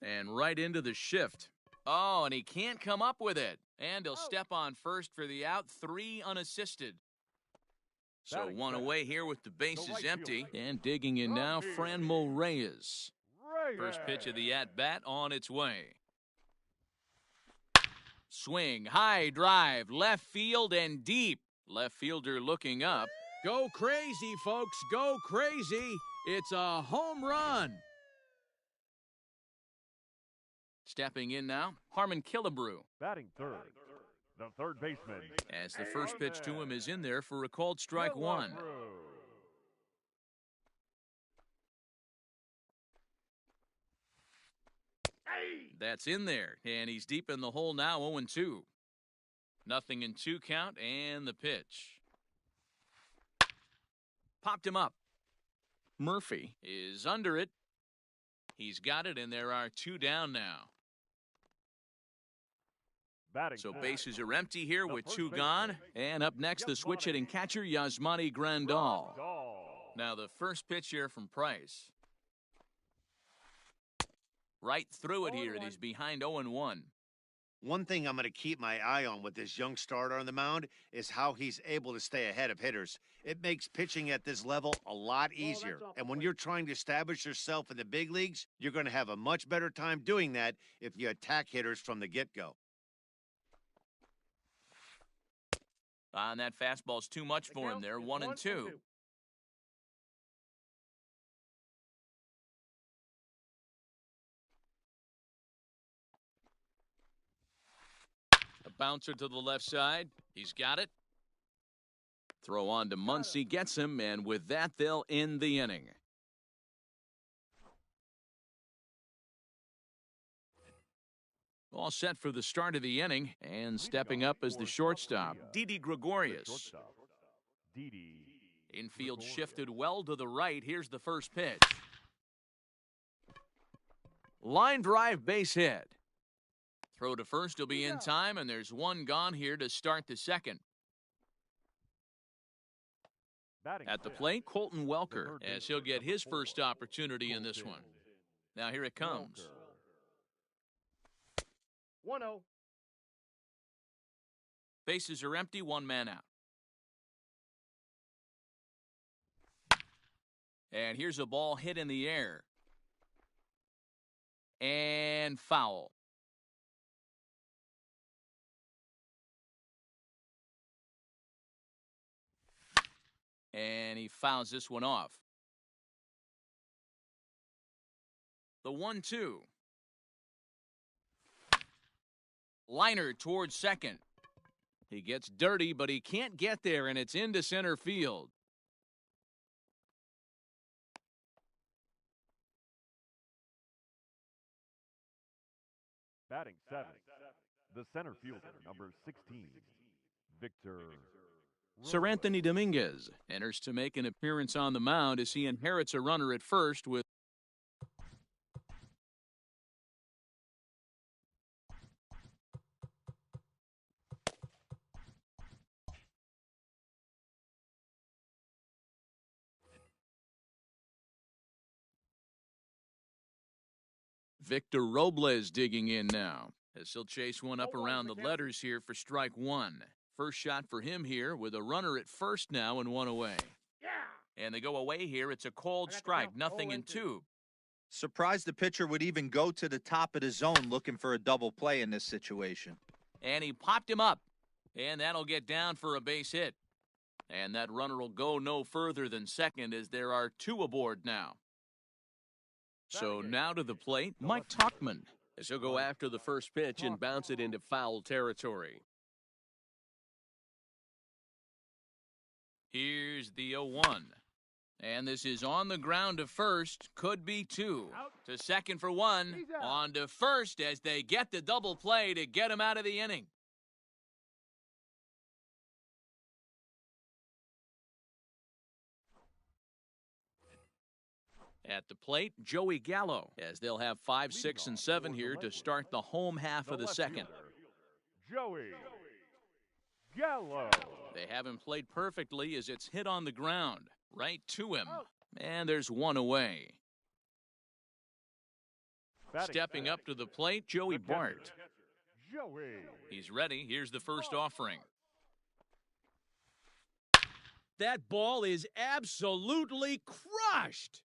And right into the shift. And he can't come up with it. And he'll step on first for the out. 3 unassisted. So 1 away here with the bases empty. And digging in now, Franmil Reyes. First pitch of the at-bat on its way. Swing, high drive, left field and deep. Left fielder looking up. Go crazy, folks. Go crazy. It's a home run. Stepping in now, Harmon Killebrew. Batting third, the third baseman. As the first pitch to him is in there for a called strike one. That's in there, and he's deep in the hole now, 0-2. Nothing in 2 count, and the pitch. Popped him up. Murphy is under it. He's got it, and there are 2 down now. So bases are empty here with 2 gone. And up next, the switch-hitting catcher, Yasmani Grandal. Now the first pitch here from Price. Right through it here, and he's behind 0-1. One thing I'm going to keep my eye on with this young starter on the mound is how he's able to stay ahead of hitters. It makes pitching at this level a lot easier. And when you're trying to establish yourself in the big leagues, you're going to have a much better time doing that if you attack hitters from the get-go. And that fastball's too much for him there, 1-2. A bouncer to the left side. He's got it. Throw on to Muncy, gets him, and with that, they'll end the inning. All set for the start of the inning, and stepping up as the shortstop, Didi Gregorius. Infield shifted well to the right. Here's the first pitch. Line drive, base hit. Throw to first will be in time, and there's one gone here to start the second. At the plate, Colton Welker, as he'll get his first opportunity in this one. Now here it comes. 1-0. Bases are empty, one man out. And here's a ball hit in the air. And foul. And he fouls this one off. The 1-2. Liner towards second. He gets dirty, but he can't get there, and it's into center field. Batting seventh, the center fielder, number 16, Victor. Sir Anthony Dominguez enters to make an appearance on the mound as he inherits a runner at first with Victor Robles digging in now as he'll chase one up around the letters here for strike one. First shot for him here with a runner at first now and one away. And they go away here. It's a called strike, 0-2. Surprised the pitcher would even go to the top of the zone looking for a double play in this situation. And he popped him up, and that'll get down for a base hit. And that runner will go no further than second as there are two aboard now. So now to the plate, Mike Tauchman, As he'll go after the first pitch and bounce it into foul territory. Here's the 0-1. And this is on the ground to first. Could be two. To second for one. On to first as they get the double play to get him out of the inning. At the plate, Joey Gallo, as they'll have 5, 6, and 7 here to start the home half of the second. Joey Gallo. They haven't played perfectly as it's hit on the ground, right to him. And there's one away. Stepping up to the plate, Joey Bart. He's ready. Here's the first offering. That ball is absolutely crushed.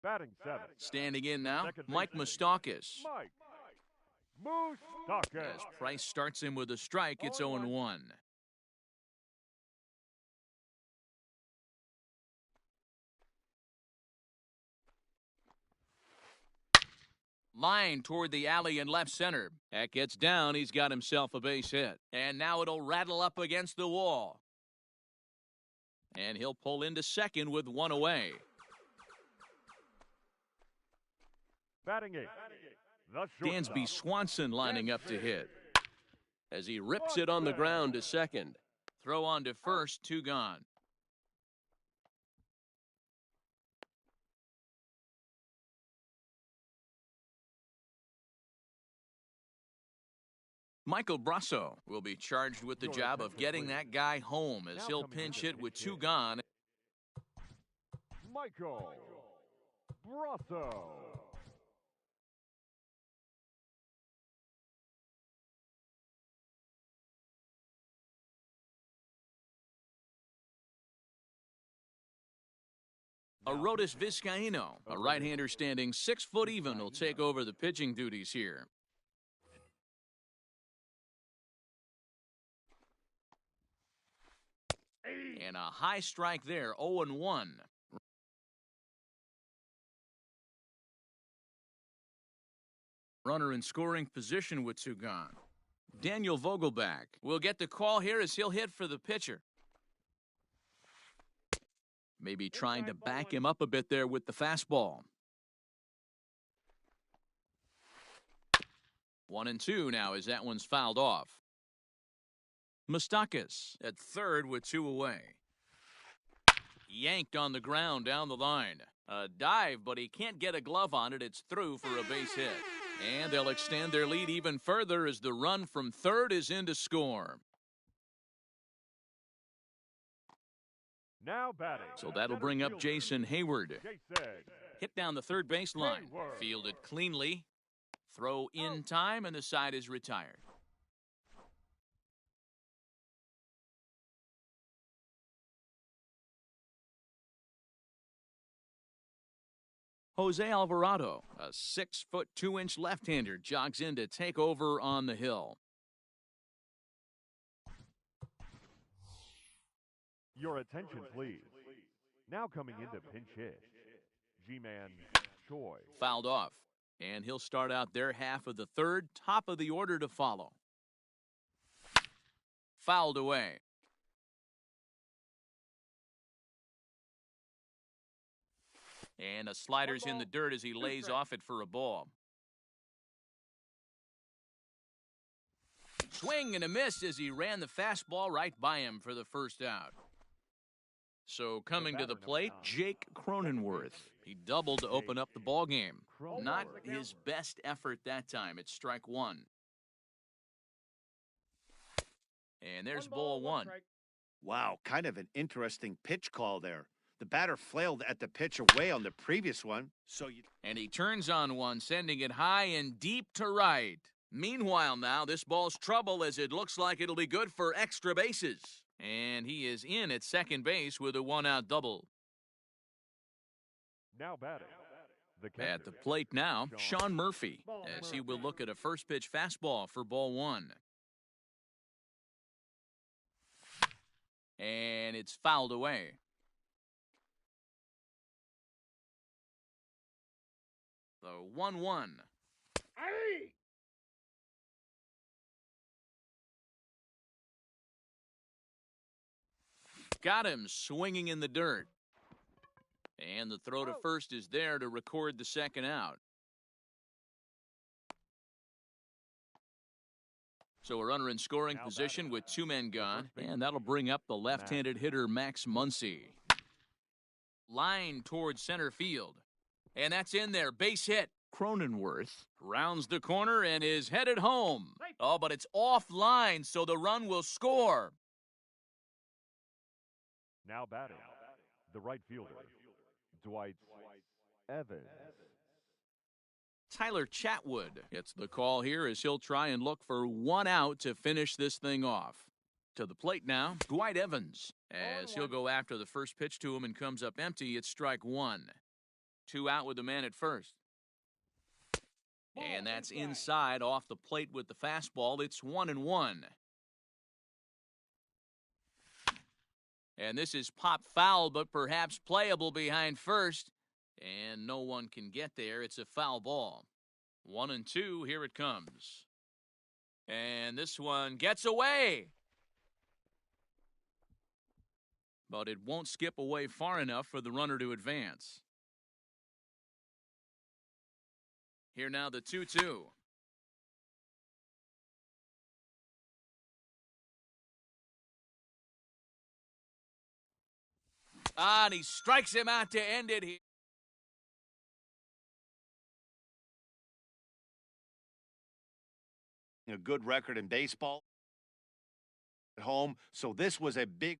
Batting seventh. Standing in now, Mike Moustakas. Mike Moustakas. As Price starts him with a strike, it's 0-1. Line toward the alley in left center. That gets down. He's got himself a base hit. And now it'll rattle up against the wall. And he'll pull into second with one away. Batting eighth. Dansby Swanson lining up to hit. As he rips it on the ground to second. Throw on to first, two gone. Michael Brasso will be charged with the job of getting that guy home as he'll pinch hit with two gone. Michael Brasso. Arodys Vizcaíno, a right-hander standing 6 foot even, will take over the pitching duties here. And And a high strike there, 0-1. Runner in scoring position with two gone. Daniel Vogelback will get the call here as he'll hit for the pitcher. Maybe trying to back him up a bit there with the fastball. 1-2 now as that one's fouled off. Moustakas at third with two away. Yanked on the ground down the line. A dive, but he can't get a glove on it. It's through for a base hit. And they'll extend their lead even further as the run from third is in to score. Now batting. So that'll bring up Jason Hayward. Hit down the third base line. Fielded cleanly. Throw in time, and the side is retired. Jose Alvarado, a 6'2" left-hander, jogs in to take over on the hill. Your attention, please. Now coming into pinch hit, G-Man Choi. Fouled off, and he'll start out their half of the third, top of the order to follow. Fouled away. And a slider's in the dirt as he lays off it for a ball. Swing and a miss as he ran the fastball right by him for the first out. So coming to the plate, Jake Cronenworth. He doubled to open up the ball game. Not his best effort that time. It's strike one. And there's ball one. Wow, kind of an interesting pitch call there. The batter flailed at the pitch away on the previous one. And he turns on one, sending it high and deep to right. Meanwhile now, this ball's trouble as it looks like it'll be good for extra bases. And he is in at second base with a one-out double. Now batting. At the plate now, Sean Murphy, as he will look at a first pitch fastball for ball one. And it's fouled away. The 1-1. Got him swinging in the dirt. And the throw to first is there to record the second out. So a runner in scoring position with two men gone. And that'll bring up the left-handed hitter Max Muncy. Line towards center field. And that's in there. Base hit. Cronenworth rounds the corner and is headed home. Oh, but it's offline, so the run will score. Now batting. The right fielder, Dwight Evans. Tyler Chatwood gets the call here as he'll try and look for one out to finish this thing off. To the plate now, Dwight Evans, as he'll go after the first pitch to him and comes up empty. It's strike one. Two out with the man at first. And that's inside off the plate with the fastball. It's 1-1. And this is popped foul, but perhaps playable behind first. And no one can get there. It's a foul ball. 1-2, here it comes. And this one gets away. But it won't skip away far enough for the runner to advance. Here now the 2-2. And he strikes him out to end it here. A good record in baseball at home, so this was a big